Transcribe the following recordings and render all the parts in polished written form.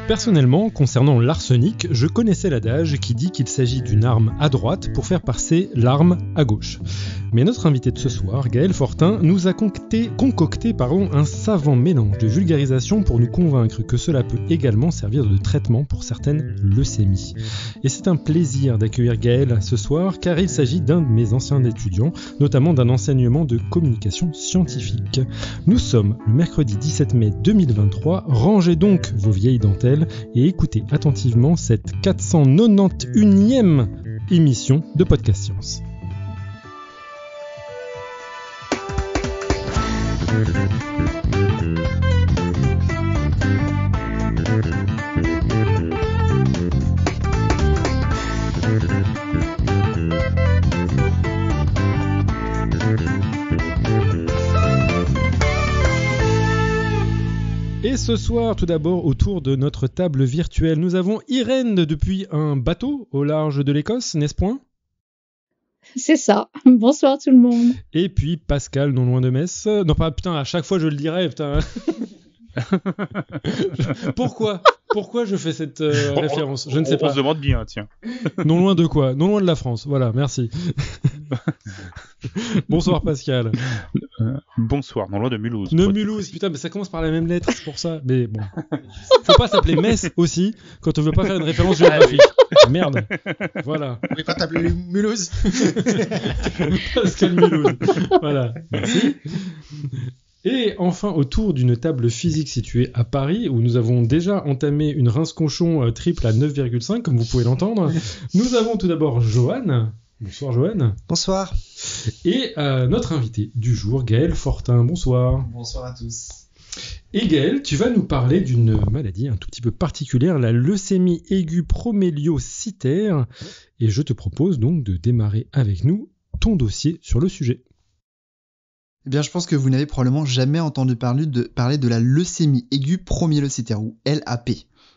Personnellement, concernant l'arsenic, je connaissais l'adage qui dit qu'il s'agit d'une arme à droite pour faire passer l'arme à gauche. Mais notre invité de ce soir, Gaël Fortin, nous a concocté un savant mélange de vulgarisation pour nous convaincre que cela peut également servir de traitement pour certaines leucémies. Et c'est un plaisir d'accueillir Gaël ce soir, car il s'agit d'un de mes anciens étudiants, notamment d'un enseignement de communication scientifique. Nous sommes le mercredi 17 mai 2023, rangez donc vos vieilles dentelles et écoutez attentivement cette 491e émission de Podcast Science. Et ce soir, tout d'abord, autour de notre table virtuelle, nous avons Irène depuis un bateau au large de l'Écosse, n'est-ce point ? C'est ça. Bonsoir tout le monde. Et puis Pascal, non loin de Metz. Non, pas, putain, à chaque fois je le dirais, putain. Pourquoi je fais cette référence ? Je ne sais pas. On se demande bien, tiens. Non loin de quoi ? Non loin de la France. Voilà, merci. Bonsoir Pascal. Bonsoir, non loin de Mulhouse. De Mulhouse, putain, mais ça commence par la même lettre, c'est pour ça. Mais bon, faut pas s'appeler Metz aussi quand on veut pas faire une référence géographique. Merde. Voilà. On ne pas t'appeler Mulhouse. Pascal Mulhouse. Voilà. Merci. Et enfin, autour d'une table physique située à Paris, où nous avons déjà entamé une rince-cochon triple à 9,5, comme vous pouvez l'entendre, nous avons tout d'abord Johan. Bonsoir Johan. Bonsoir. Et notre invité du jour, Gaël Fortin. Bonsoir. Bonsoir à tous. Et Gaël, tu vas nous parler d'une maladie un tout petit peu particulière, la leucémie aiguë proméliocytaire. Et je te propose donc de démarrer avec nous ton dossier sur le sujet. Eh bien, je pense que vous n'avez probablement jamais entendu parler de la leucémie aiguë promyélocytaire, ou LAP.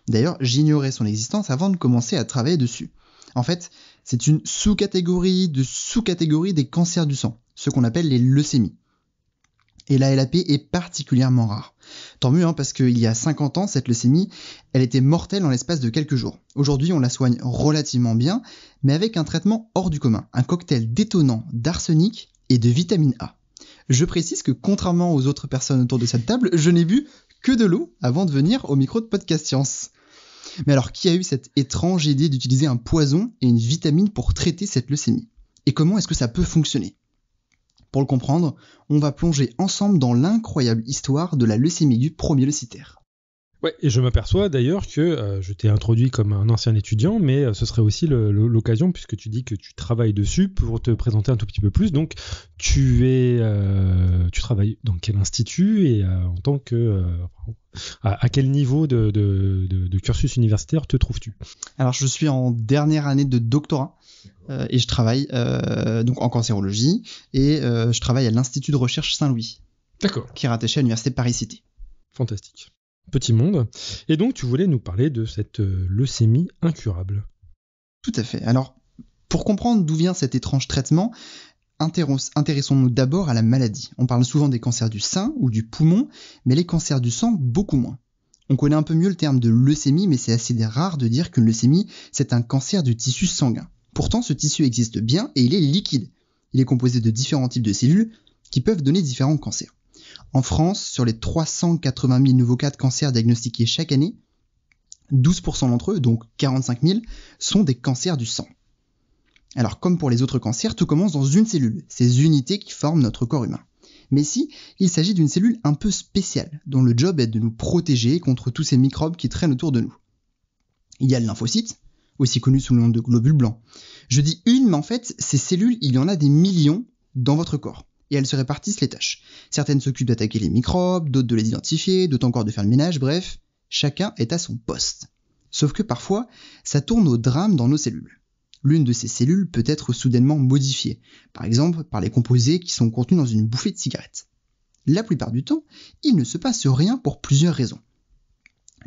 D'ailleurs, j'ignorais son existence avant de commencer à travailler dessus. En fait, c'est une sous-catégorie des cancers du sang, ce qu'on appelle les leucémies. Et la LAP est particulièrement rare. Tant mieux, parce qu'il y a 50 ans, cette leucémie, elle était mortelle en l'espace de quelques jours. Aujourd'hui, on la soigne relativement bien, mais avec un traitement hors du commun, un cocktail détonnant d'arsenic et de vitamine A. Je précise que contrairement aux autres personnes autour de cette table, je n'ai bu que de l'eau avant de venir au micro de Podcast Science. Mais alors, qui a eu cette étrange idée d'utiliser un poison et une vitamine pour traiter cette leucémie ? Et comment est-ce que ça peut fonctionner ? Pour le comprendre, on va plonger ensemble dans l'incroyable histoire de la leucémie aiguë promyélocytaire. Ouais, et je m'aperçois d'ailleurs que je t'ai introduit comme un ancien étudiant, mais ce serait aussi l'occasion, puisque tu dis que tu travailles dessus, pour te présenter un tout petit peu plus. Donc, tu travailles dans quel institut et en tant que à quel niveau de cursus universitaire te trouves-tu ? Alors, je suis en dernière année de doctorat et je travaille donc en cancérologie et je travaille à l'Institut de recherche Saint-Louis. D'accord. Qui est rattaché à l'université Paris-Cité. Fantastique. Petit monde. Et donc, tu voulais nous parler de cette leucémie incurable. Tout à fait. Alors, pour comprendre d'où vient cet étrange traitement, intéressons-nous d'abord à la maladie. On parle souvent des cancers du sein ou du poumon, mais les cancers du sang, beaucoup moins. On connaît un peu mieux le terme de leucémie, mais c'est assez rare de dire qu'une leucémie, c'est un cancer du tissu sanguin. Pourtant, ce tissu existe bien et il est liquide. Il est composé de différents types de cellules qui peuvent donner différents cancers. En France, sur les 380 000 nouveaux cas de cancer diagnostiqués chaque année, 12% d'entre eux, donc 45 000, sont des cancers du sang. Alors, comme pour les autres cancers, tout commence dans une cellule, ces unités qui forment notre corps humain. Mais ici, il s'agit d'une cellule un peu spéciale, dont le job est de nous protéger contre tous ces microbes qui traînent autour de nous. Il y a le lymphocyte, aussi connu sous le nom de globule blanc. Je dis une, mais en fait, ces cellules, il y en a des millions dans votre corps. Et elles se répartissent les tâches. Certaines s'occupent d'attaquer les microbes, d'autres de les identifier, d'autres encore de faire le ménage, bref, chacun est à son poste. Sauf que parfois, ça tourne au drame dans nos cellules. L'une de ces cellules peut être soudainement modifiée, par exemple par les composés qui sont contenus dans une bouffée de cigarette. La plupart du temps, il ne se passe rien pour plusieurs raisons.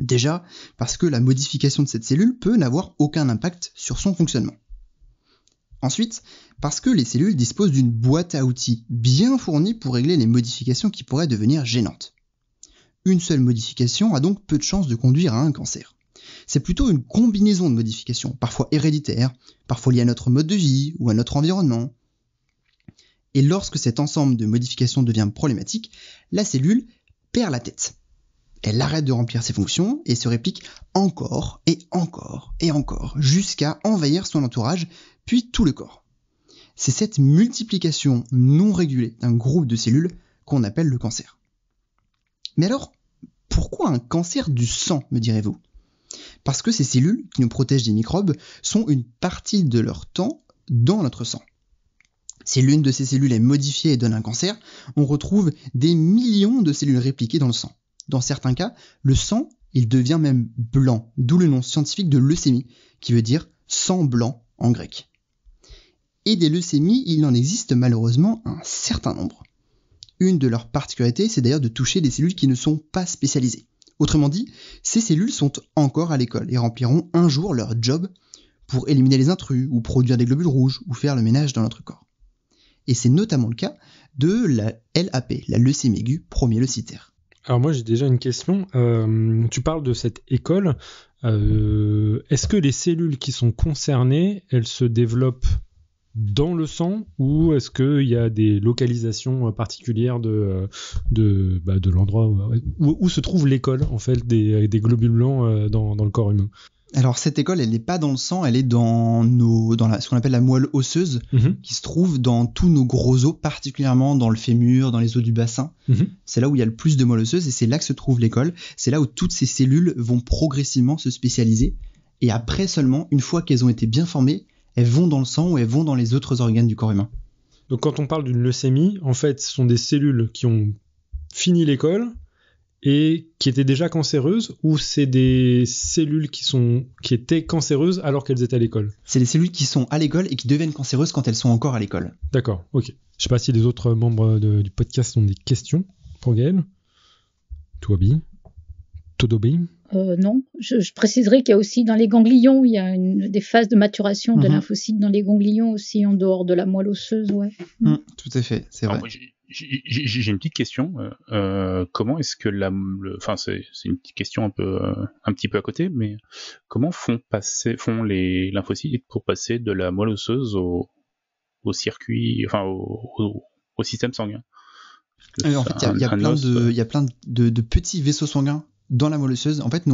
Déjà, parce que la modification de cette cellule peut n'avoir aucun impact sur son fonctionnement. Ensuite, parce que les cellules disposent d'une boîte à outils bien fournie pour régler les modifications qui pourraient devenir gênantes. Une seule modification a donc peu de chances de conduire à un cancer. C'est plutôt une combinaison de modifications, parfois héréditaires, parfois liées à notre mode de vie ou à notre environnement. Et lorsque cet ensemble de modifications devient problématique, la cellule perd la tête. Elle arrête de remplir ses fonctions et se réplique encore et encore et encore, jusqu'à envahir son entourage, puis tout le corps. C'est cette multiplication non régulée d'un groupe de cellules qu'on appelle le cancer. Mais alors, pourquoi un cancer du sang, me direz-vous ? Parce que ces cellules, qui nous protègent des microbes, sont une partie de leur temps dans notre sang. Si l'une de ces cellules est modifiée et donne un cancer, on retrouve des millions de cellules répliquées dans le sang. Dans certains cas, le sang, il devient même blanc, d'où le nom scientifique de leucémie, qui veut dire sang blanc en grec. Et des leucémies, il en existe malheureusement un certain nombre. Une de leurs particularités, c'est d'ailleurs de toucher des cellules qui ne sont pas spécialisées. Autrement dit, ces cellules sont encore à l'école et rempliront un jour leur job pour éliminer les intrus, ou produire des globules rouges, ou faire le ménage dans notre corps. Et c'est notamment le cas de la LAP, la leucémie aiguë promyélocitaire. Alors moi j'ai déjà une question. Tu parles de cette école. Est-ce que les cellules qui sont concernées, elles se développent dans le sang ou est-ce qu'il y a des localisations particulières de l'endroit où se trouve l'école en fait des globules blancs dans le corps humain ? Alors cette école, elle n'est pas dans le sang, elle est dans ce qu'on appelle la moelle osseuse, qui se trouve dans tous nos gros os, particulièrement dans le fémur, dans les os du bassin. C'est là où il y a le plus de moelle osseuse et c'est là que se trouve l'école. C'est là où toutes ces cellules vont progressivement se spécialiser. Et après seulement, une fois qu'elles ont été bien formées, elles vont dans le sang ou elles vont dans les autres organes du corps humain. Donc quand on parle d'une leucémie, en fait, ce sont des cellules qui ont fini l'école et qui étaient déjà cancéreuses, ou c'est des cellules qui étaient cancéreuses alors qu'elles étaient à l'école ? C'est les cellules qui sont à l'école et qui deviennent cancéreuses quand elles sont encore à l'école. D'accord, ok. Je sais pas si les autres membres du podcast ont des questions pour Gaël. Tout va bien ? Todo bien ? Non, je préciserai qu'il y a aussi dans les ganglions, il y a des phases de maturation de lymphocytes dans les ganglions aussi, en dehors de la moelle osseuse, ouais. Tout à fait, c'est vrai. Alors, j'ai une petite question. Comment est-ce que c'est une petite question un petit peu à côté, mais comment font les lymphocytes pour passer de la moelle osseuse au circuit, enfin au système sanguin? En fait, il y a plein de petits vaisseaux sanguins dans la moelle osseuse. En fait,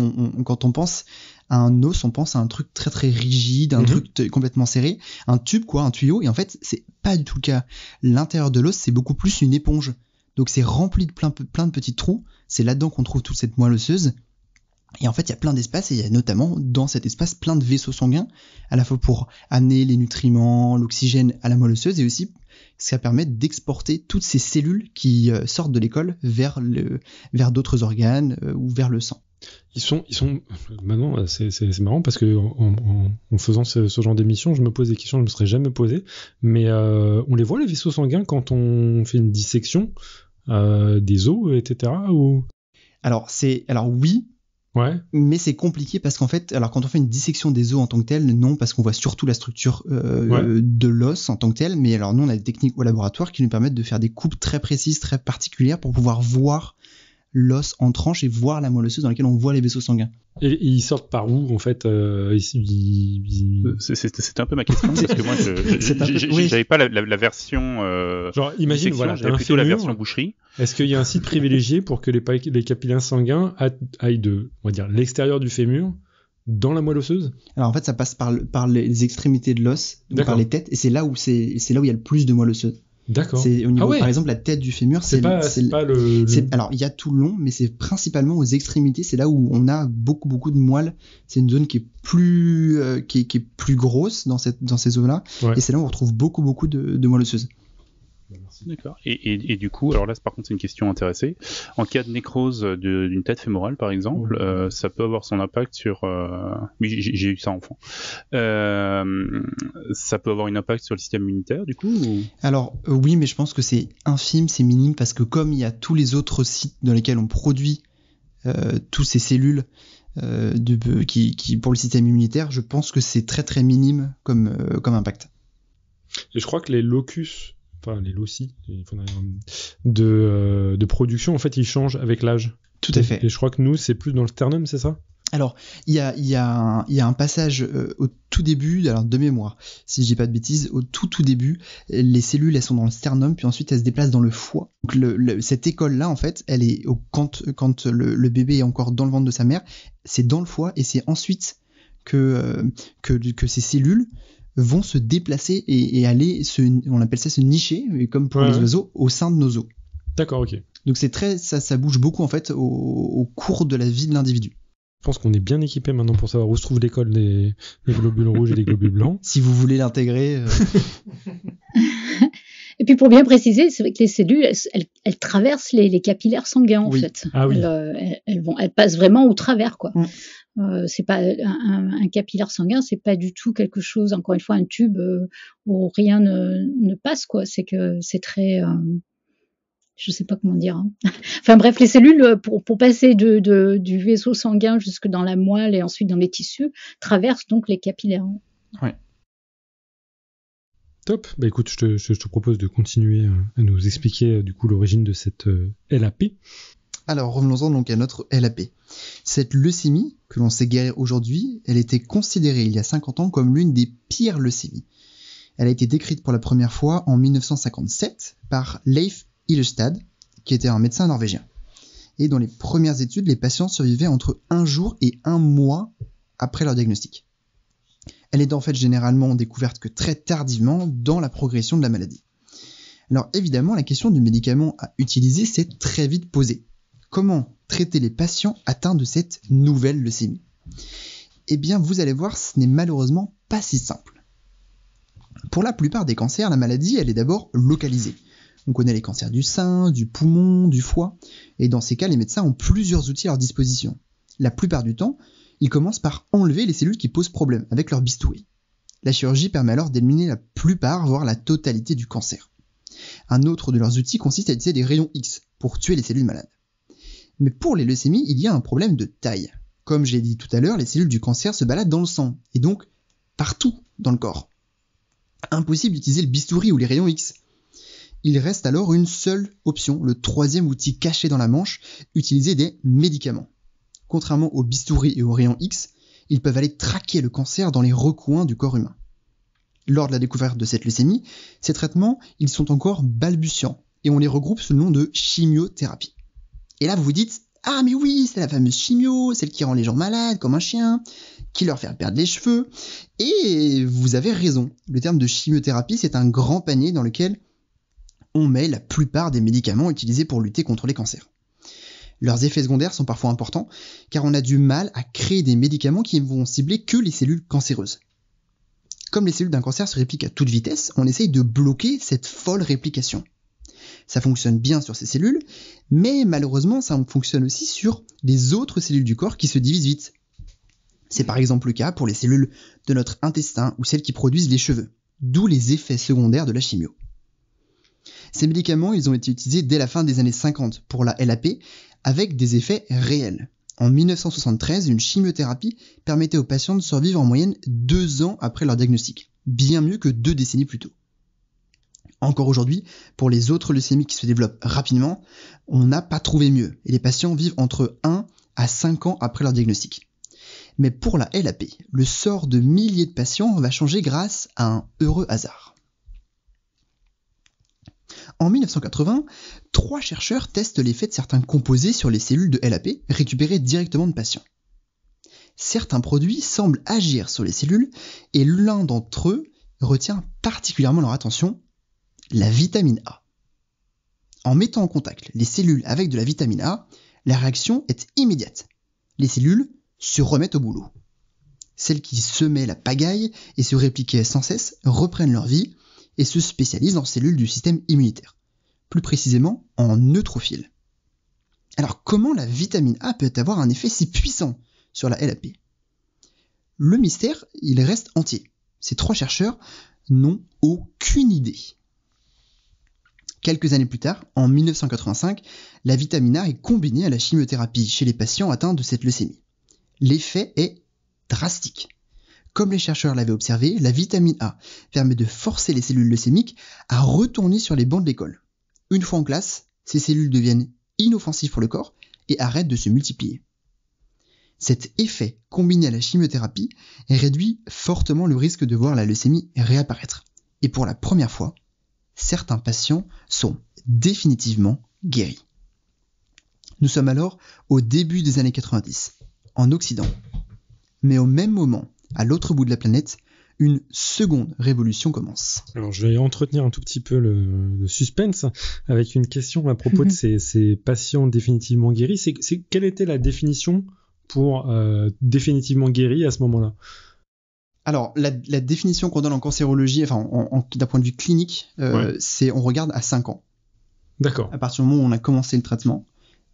quand on pense à un os, on pense à un truc très très rigide, un truc complètement serré, un tube quoi, un tuyau. Et en fait, c'est pas du tout le cas. L'intérieur de l'os, c'est beaucoup plus une éponge. Donc c'est rempli de plein de petits trous. C'est là-dedans qu'on trouve toute cette moelle osseuse. Et en fait, il y a plein d'espaces et il y a notamment dans cet espace plein de vaisseaux sanguins, à la fois pour amener les nutriments, l'oxygène à la moelle osseuse et aussi ça permet d'exporter toutes ces cellules qui sortent de l'école vers d'autres organes ou vers le sang. Ils sont maintenant c'est marrant parce que en faisant ce genre d'émission, je me pose des questions que je me serais jamais posées, mais on les voit les vaisseaux sanguins quand on fait une dissection des os, etc. ou... Alors oui. Ouais. Mais c'est compliqué parce qu'en fait, alors quand on fait une dissection des os en tant que tel, non, parce qu'on voit surtout la structure de l'os en tant que tel, mais alors nous on a des techniques au laboratoire qui nous permettent de faire des coupes très précises, très particulières pour pouvoir voir l'os en tranches et voir la moelle osseuse dans laquelle on voit les vaisseaux sanguins. Et ils sortent par où en fait C'était un peu ma question parce que moi j'avais pas la version genre imagine voilà, j'avais plutôt la version boucherie. Est-ce qu'il y a un site privilégié pour que les capillaires sanguins aillent de, on va dire, l'extérieur du fémur dans la moelle osseuse ? Alors en fait ça passe par les extrémités de l'os, donc par les têtes, et c'est là où il y a le plus de moelle osseuse. D'accord. C'est au niveau, par exemple, la tête du fémur, alors, il y a tout le long, mais c'est principalement aux extrémités, c'est là où on a beaucoup de moelle. C'est une zone qui est plus, qui est plus grosse dans ces zones-là. Ouais. Et c'est là où on retrouve beaucoup de moelle osseuse. D'accord. Et du coup, alors là, par contre, c'est une question intéressée. En cas de nécrose d'une tête fémorale, par exemple, ça peut avoir son impact sur... j'ai eu ça enfant. Ça peut avoir un impact sur le système immunitaire, du coup Alors, oui, mais je pense que c'est infime, c'est minime, parce que comme il y a tous les autres sites dans lesquels on produit tous ces cellules qui pour le système immunitaire, je pense que c'est très très minime comme impact. Et je crois que les locus, enfin les loci, de production, en fait, ils changent avec l'âge. Tout à fait. Et je crois que nous, c'est plus dans le sternum, c'est ça ? Alors, il y a un passage au tout début, alors de mémoire, si je dis pas de bêtises, au tout début, les cellules elles sont dans le sternum, puis ensuite elles se déplacent dans le foie. Donc cette école-là, en fait, elle est quand le bébé est encore dans le ventre de sa mère, c'est dans le foie et c'est ensuite que ces cellules vont se déplacer et aller on appelle ça se nicher, comme pour les oiseaux, au sein de nos os. D'accord, ok. Donc ça bouge beaucoup en fait au cours de la vie de l'individu. Je pense qu'on est bien équipé maintenant pour savoir où se trouve l'école des globules rouges et des globules blancs. Si vous voulez l'intégrer. Et puis pour bien préciser, c'est vrai que les cellules, elles traversent les capillaires sanguins en fait. Ah oui. Elles passent vraiment au travers quoi. C'est pas un capillaire sanguin, c'est pas du tout quelque chose, encore une fois, un tube où rien ne passe quoi. C'est que c'est très je sais pas comment dire. Hein. Enfin bref, les cellules, pour passer du vaisseau sanguin jusque dans la moelle et ensuite dans les tissus, traversent donc les capillaires. Ouais. Top. Bah écoute, je te propose de continuer à nous expliquer du coup l'origine de cette LAP. Alors revenons-en donc à notre LAP. Cette leucémie, que l'on sait guérir aujourd'hui, elle était considérée il y a 50 ans comme l'une des pires leucémies. Elle a été décrite pour la première fois en 1957 par Leif Ilestad, qui était un médecin norvégien. Et dans les premières études, les patients survivaient entre 1 jour et 1 mois après leur diagnostic. Elle est en fait généralement découverte que très tardivement dans la progression de la maladie. Alors évidemment, la question du médicament à utiliser s'est très vite posée. Comment traiter les patients atteints de cette nouvelle leucémie ? Eh bien, vous allez voir, ce n'est malheureusement pas si simple. Pour la plupart des cancers, la maladie, elle est d'abord localisée. On connaît les cancers du sein, du poumon, du foie, et dans ces cas, les médecins ont plusieurs outils à leur disposition. La plupart du temps, ils commencent par enlever les cellules qui posent problème avec leur bistouri. La chirurgie permet alors d'éliminer la plupart, voire la totalité du cancer. Un autre de leurs outils consiste à utiliser des rayons X pour tuer les cellules malades. Mais pour les leucémies, il y a un problème de taille. Comme j'ai dit tout à l'heure, les cellules du cancer se baladent dans le sang, et donc partout dans le corps. Impossible d'utiliser le bistouri ou les rayons X. Il reste alors une seule option, le troisième outil caché dans la manche, utiliser des médicaments. Contrairement aux bistouris et aux rayons X, ils peuvent aller traquer le cancer dans les recoins du corps humain. Lors de la découverte de cette leucémie, ces traitements, ils sont encore balbutiants, et on les regroupe sous le nom de chimiothérapie. Et là vous vous dites, ah mais oui, c'est la fameuse chimio, celle qui rend les gens malades comme un chien, qui leur fait perdre les cheveux, et vous avez raison, le terme de chimiothérapie c'est un grand panier dans lequel on met la plupart des médicaments utilisés pour lutter contre les cancers. Leurs effets secondaires sont parfois importants, car on a du mal à créer des médicaments qui vont cibler que les cellules cancéreuses. Comme les cellules d'un cancer se répliquent à toute vitesse, on essaye de bloquer cette folle réplication. Ça fonctionne bien sur ces cellules, mais malheureusement ça fonctionne aussi sur les autres cellules du corps qui se divisent vite. C'est par exemple le cas pour les cellules de notre intestin ou celles qui produisent les cheveux, d'où les effets secondaires de la chimio. Ces médicaments, ils ont été utilisés dès la fin des années 50 pour la LAP, avec des effets réels. En 1973, une chimiothérapie permettait aux patients de survivre en moyenne 2 ans après leur diagnostic, bien mieux que 2 décennies plus tôt. Encore aujourd'hui, pour les autres leucémies qui se développent rapidement, on n'a pas trouvé mieux, et les patients vivent entre 1 à 5 ans après leur diagnostic. Mais pour la LAP, le sort de milliers de patients va changer grâce à un heureux hasard. En 1980, 3 chercheurs testent l'effet de certains composés sur les cellules de LAP récupérées directement de patients. Certains produits semblent agir sur les cellules et l'un d'entre eux retient particulièrement leur attention, la vitamine A. En mettant en contact les cellules avec de la vitamine A, la réaction est immédiate. Les cellules se remettent au boulot. Celles qui semaient la pagaille et se répliquaient sans cesse reprennent leur vie et se spécialisent en cellules du système immunitaire, plus précisément en neutrophiles. Alors comment la vitamine A peut avoir un effet si puissant sur la LAP ? Le mystère, il reste entier. Ces 3 chercheurs n'ont aucune idée. Quelques années plus tard, en 1985, la vitamine A est combinée à la chimiothérapie chez les patients atteints de cette leucémie. L'effet est drastique. Comme les chercheurs l'avaient observé, la vitamine A permet de forcer les cellules leucémiques à retourner sur les bancs de l'école. Une fois en classe, ces cellules deviennent inoffensives pour le corps et arrêtent de se multiplier. Cet effet, combiné à la chimiothérapie, réduit fortement le risque de voir la leucémie réapparaître. Et pour la première fois, certains patients sont définitivement guéris. Nous sommes alors au début des années 90, en Occident. Mais au même moment, à l'autre bout de la planète, une seconde révolution commence. Alors je vais entretenir un tout petit peu le suspense avec une question à propos de ces patients définitivement guéris. Quelle était la définition pour définitivement guéri à ce moment-là? Alors, la définition qu'on donne en cancérologie, d'un point de vue clinique, c'est on regarde à 5 ans. D'accord. À partir du moment où on a commencé le traitement.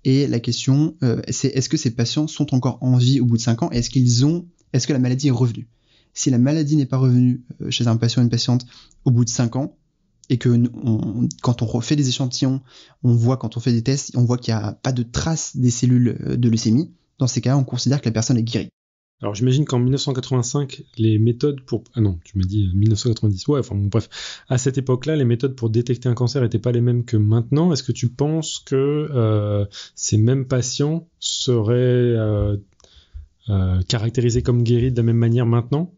Et la question, c'est est-ce que ces patients sont encore en vie au bout de 5 ans et est-ce que la maladie est revenue? Si la maladie n'est pas revenue chez un patient ou une patiente au bout de 5 ans, et que quand on refait des échantillons, quand on fait des tests, on voit qu'il n'y a pas de traces des cellules de leucémie, dans ces cas-là, on considère que la personne est guérie. Alors j'imagine qu'en 1985, les méthodes pour... Ah non, tu m'as dit 1990, bref. À cette époque-là, les méthodes pour détecter un cancer n'étaient pas les mêmes que maintenant. Est-ce que tu penses que ces mêmes patients seraient caractérisés comme guéris de la même manière maintenant?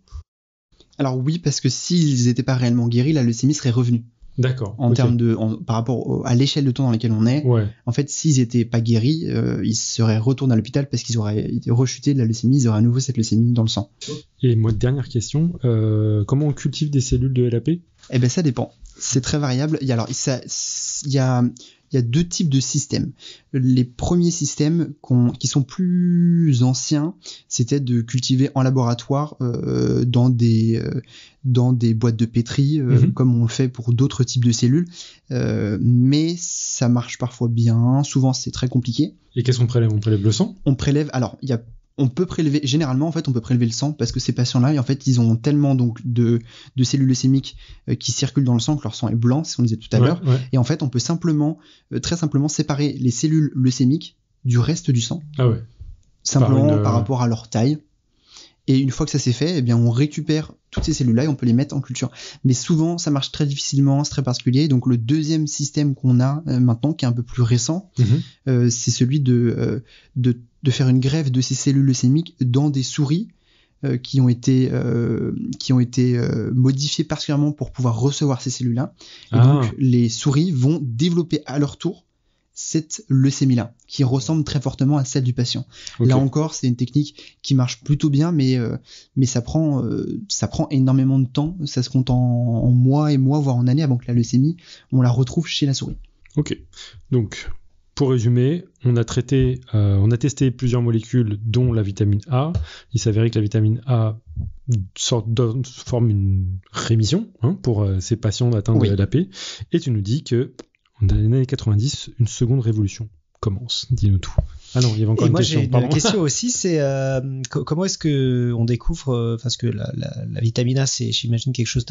Alors oui, parce que s'ils n'étaient pas réellement guéris, la leucémie serait revenue. D'accord. En termes par rapport à l'échelle de temps dans laquelle on est, en fait, s'ils n'étaient pas guéris, ils seraient retournés à l'hôpital parce qu'ils auraient été rechutés de la leucémie, ils auraient à nouveau cette leucémie dans le sang. Et moi, dernière question, comment on cultive des cellules de LAP? Eh ben, ça dépend. C'est très variable. Il y a deux types de systèmes. Les premiers systèmes qui sont plus anciens, c'était de cultiver en laboratoire dans des boîtes de pétri, comme on le fait pour d'autres types de cellules. Mais ça marche parfois bien. Souvent, c'est très compliqué. Et qu'est-ce qu'on prélève? On prélève le sang? On prélève. Alors, on peut prélever, généralement, en fait, on peut prélever le sang parce que ces patients-là, en fait, ils ont tellement donc de cellules leucémiques qui circulent dans le sang que leur sang est blanc, c'est ce qu'on disait tout à l'heure. Ouais. Et en fait, on peut très simplement séparer les cellules leucémiques du reste du sang. Ah ouais. Simplement par rapport à leur taille. Et une fois que ça s'est fait, eh bien, on récupère toutes ces cellules-là et on peut les mettre en culture. Mais souvent, ça marche très difficilement, c'est très particulier. Donc, le deuxième système qu'on a maintenant, qui est un peu plus récent, c'est celui de faire une greffe de ces cellules leucémiques dans des souris qui ont été modifiées particulièrement pour pouvoir recevoir ces cellules-là. Et donc, les souris vont développer à leur tour cette leucémie-là, qui ressemble très fortement à celle du patient. Okay. Là encore, c'est une technique qui marche plutôt bien, mais ça prend énormément de temps. Ça se compte en mois et mois, voire en années, avant que la leucémie, on la retrouve chez la souris. Ok. Donc, pour résumer, on a testé plusieurs molécules, dont la vitamine A. Il s'avérait que la vitamine A forme une rémission pour ces patients atteints de LAP. Et tu nous dis que dans les années 90, une seconde révolution commence. Dis-nous tout. Ah non, il y avait encore une question. Moi, j'ai une question aussi, c'est comment est-ce que on découvre, parce que la vitamine A, c'est, j'imagine, quelque chose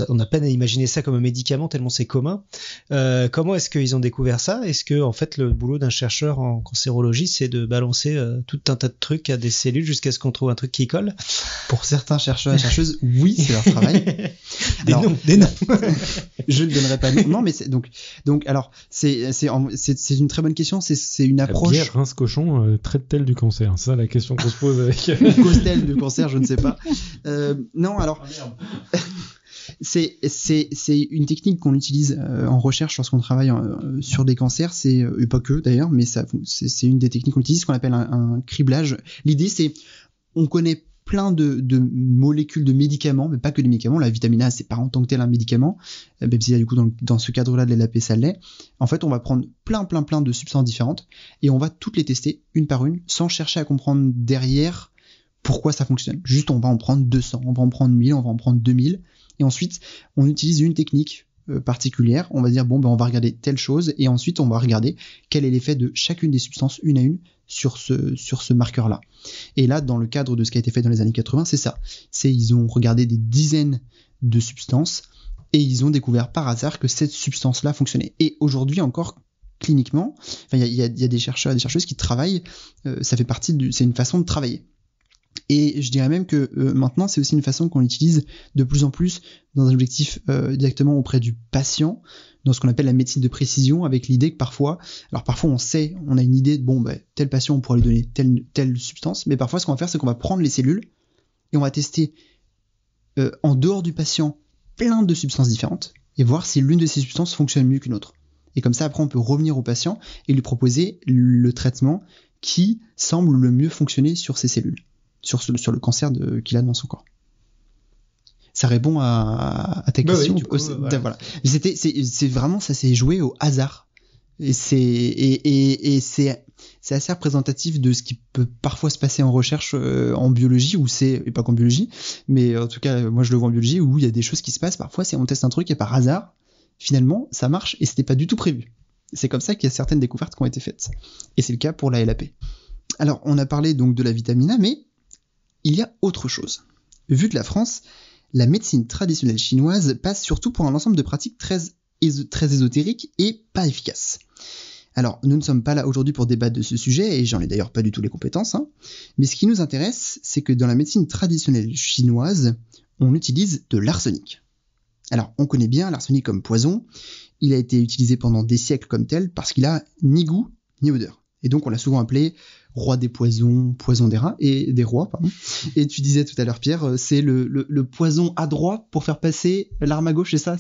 on a peine à imaginer ça comme un médicament tellement c'est commun. Comment est-ce qu'ils ont découvert ça? Est-ce que, en fait, le boulot d'un chercheur en cancérologie, c'est de balancer tout un tas de trucs à des cellules jusqu'à ce qu'on trouve un truc qui colle? Pour certains chercheurs et chercheuses, oui, c'est leur travail. Des noms. Je ne donnerai pas de nom. Non, mais alors, c'est une très bonne question. C'est une approche. Rince cochon traite-t-elle du cancer? C'est ça la question qu'on se pose avec. Cause-t-elle du cancer? Je ne sais pas. Non, alors. C'est une technique qu'on utilise en recherche lorsqu'on travaille sur des cancers. Et pas que d'ailleurs, mais c'est une des techniques qu'on utilise, ce qu'on appelle un criblage. L'idée, c'est on connaît plein de molécules de médicaments, mais pas que des médicaments. La vitamine A, c'est pas en tant que tel un médicament, même si du coup dans ce cadre-là de l'LAP, ça l'est. En fait, on va prendre plein de substances différentes et on va toutes les tester une par une, sans chercher à comprendre derrière pourquoi ça fonctionne. Juste, on va en prendre 200, on va en prendre 1000, on va en prendre 2000, et ensuite, on utilise une technique particulière. On va dire on va regarder telle chose, et ensuite, on va regarder quel est l'effet de chacune des substances une à une sur ce marqueur-là. Et là, dans le cadre de ce qui a été fait dans les années 80, c'est ça. Ils ont regardé des dizaines de substances et ils ont découvert par hasard que cette substance-là fonctionnait. Et aujourd'hui encore, cliniquement, il y a des chercheurs et des chercheuses qui travaillent, ça fait partie c'est une façon de travailler. Et je dirais même que maintenant, c'est aussi une façon qu'on utilise de plus en plus dans un objectif directement auprès du patient, dans ce qu'on appelle la médecine de précision, avec l'idée que parfois on sait, on a une idée de tel patient, on pourra lui donner telle substance, mais parfois ce qu'on va faire, c'est qu'on va prendre les cellules et on va tester en dehors du patient plein de substances différentes et voir si l'une de ces substances fonctionne mieux qu'une autre. Et comme ça, après, on peut revenir au patient et lui proposer le traitement qui semble le mieux fonctionner sur ces cellules, sur le cancer qu'il a dans son corps. Ça répond à ta question. Oui, du coup, voilà. C'est vraiment, ça s'est joué au hasard. Et c'est assez représentatif de ce qui peut parfois se passer en recherche en biologie, et pas qu'en biologie, mais en tout cas, moi je le vois en biologie, où il y a des choses qui se passent. Parfois, on teste un truc et par hasard, finalement, ça marche et c'était pas du tout prévu. C'est comme ça qu'il y a certaines découvertes qui ont été faites. Et c'est le cas pour la LAP. Alors, on a parlé donc de la vitamine A, mais il y a autre chose. Vu que la France, la médecine traditionnelle chinoise passe surtout pour un ensemble de pratiques très ésotériques et pas efficaces. Alors, nous ne sommes pas là aujourd'hui pour débattre de ce sujet, et j'en ai d'ailleurs pas du tout les compétences, mais ce qui nous intéresse, c'est que dans la médecine traditionnelle chinoise, on utilise de l'arsenic. Alors, on connaît bien l'arsenic comme poison, il a été utilisé pendant des siècles comme tel, parce qu'il a ni goût, ni odeur. Et donc, on l'a souvent appelé roi des poisons, poison des rats, et des rois, pardon. Et tu disais tout à l'heure, Pierre, c'est le poison à droite pour faire passer l'arme à gauche, c'est ça?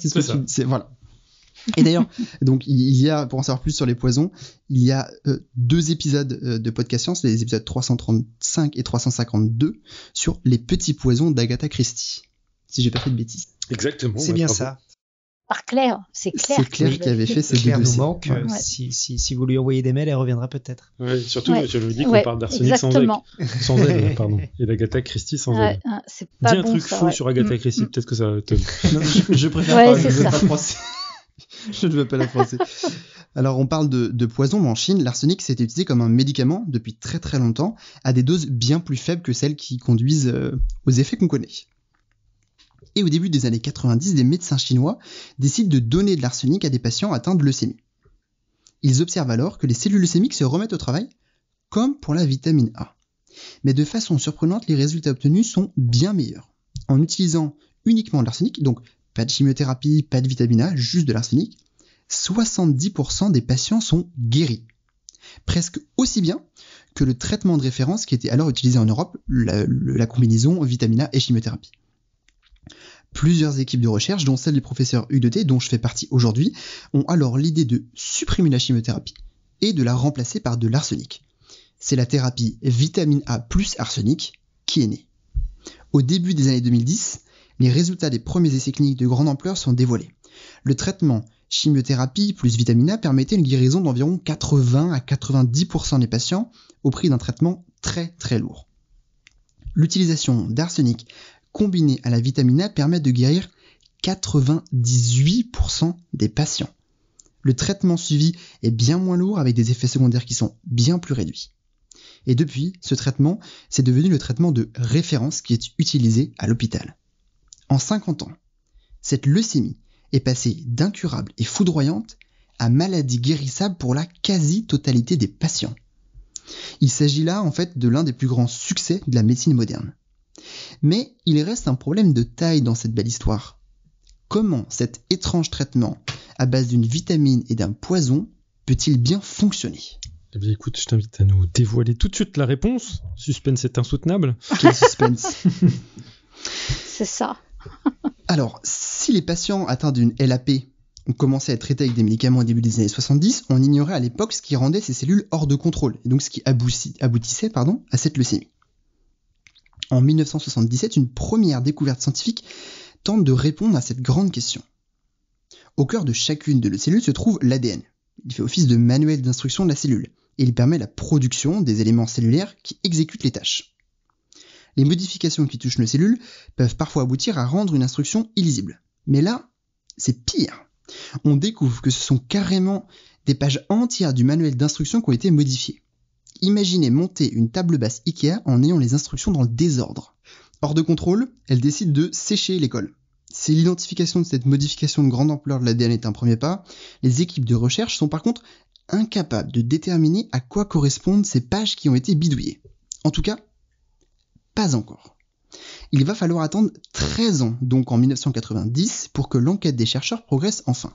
Voilà. Et d'ailleurs, donc il y a, pour en savoir plus sur les poisons, il y a 2 épisodes de Podcast Science, les épisodes 335 et 352, sur les petits poisons d'Agatha Christie. Si j'ai pas fait de bêtises. Exactement. C'est bien ça. Par Claire, c'est Claire. C'est Claire qui avait fait ces 2 Claire nous dossiers. manque. Ouais. Si vous lui envoyez des mails, elle reviendra peut-être. Ouais, surtout, je lui dis qu'on parle d'arsenic exactement. sans elle, pardon. Et d'Agatha Christie sans elle. C'est pas dis un bon, truc ça, faux sur Agatha Christie, peut-être que ça te... Non, je préfère pas, je ne veux pas froisser. Je ne veux pas la froisser. Alors, on parle de poison, mais en Chine, l'arsenic s'était utilisé comme un médicament depuis très très longtemps, à des doses bien plus faibles que celles qui conduisent aux effets qu'on connaît. Et au début des années 90, des médecins chinois décident de donner de l'arsenic à des patients atteints de leucémie. Ils observent alors que les cellules leucémiques se remettent au travail, comme pour la vitamine A. Mais de façon surprenante, les résultats obtenus sont bien meilleurs. En utilisant uniquement de l'arsenic, donc pas de chimiothérapie, pas de vitamine A, juste de l'arsenic, 70% des patients sont guéris. Presque aussi bien que le traitement de référence qui était alors utilisé en Europe, la combinaison vitamine A et chimiothérapie. Plusieurs équipes de recherche, dont celle du professeur Hugues, dont je fais partie aujourd'hui, ont alors l'idée de supprimer la chimiothérapie et de la remplacer par de l'arsenic. C'est la thérapie vitamine A plus arsenic qui est née. Au début des années 2010, les résultats des premiers essais cliniques de grande ampleur sont dévoilés. Le traitement chimiothérapie plus vitamine A permettait une guérison d'environ 80 à 90% des patients au prix d'un traitement très très lourd. L'utilisation d'arsenic combiné à la vitamine A permet de guérir 98% des patients. Le traitement suivi est bien moins lourd avec des effets secondaires qui sont bien plus réduits. Et depuis, ce traitement, c'est devenu le traitement de référence qui est utilisé à l'hôpital. En 50 ans, cette leucémie est passée d'incurable et foudroyante à maladie guérissable pour la quasi-totalité des patients. Il s'agit là en fait de l'un des plus grands succès de la médecine moderne. Mais il reste un problème de taille dans cette belle histoire. Comment cet étrange traitement à base d'une vitamine et d'un poison peut-il bien fonctionner ? Eh bien écoute, je t'invite à nous dévoiler tout de suite la réponse. Suspense est insoutenable. Quel suspense. C'est ça. Alors, si les patients atteints d'une LAP ont commencé à être traités avec des médicaments au début des années 70, on ignorait à l'époque ce qui rendait ces cellules hors de contrôle, et donc ce qui aboutissait à cette leucémie. En 1977, une première découverte scientifique tente de répondre à cette grande question. Au cœur de chacune de nos cellules se trouve l'ADN. Il fait office de manuel d'instruction de la cellule, et il permet la production des éléments cellulaires qui exécutent les tâches. Les modifications qui touchent nos cellules peuvent parfois aboutir à rendre une instruction illisible. Mais là, c'est pire. On découvre que ce sont carrément des pages entières du manuel d'instruction qui ont été modifiées. Imaginez monter une table basse Ikea en ayant les instructions dans le désordre. Hors de contrôle, elle décide de sécher l'école. Si l'identification de cette modification de grande ampleur de l'ADN est un premier pas, les équipes de recherche sont par contre incapables de déterminer à quoi correspondent ces pages qui ont été bidouillées. En tout cas, pas encore. Il va falloir attendre 13 ans, donc en 1990, pour que l'enquête des chercheurs progresse enfin.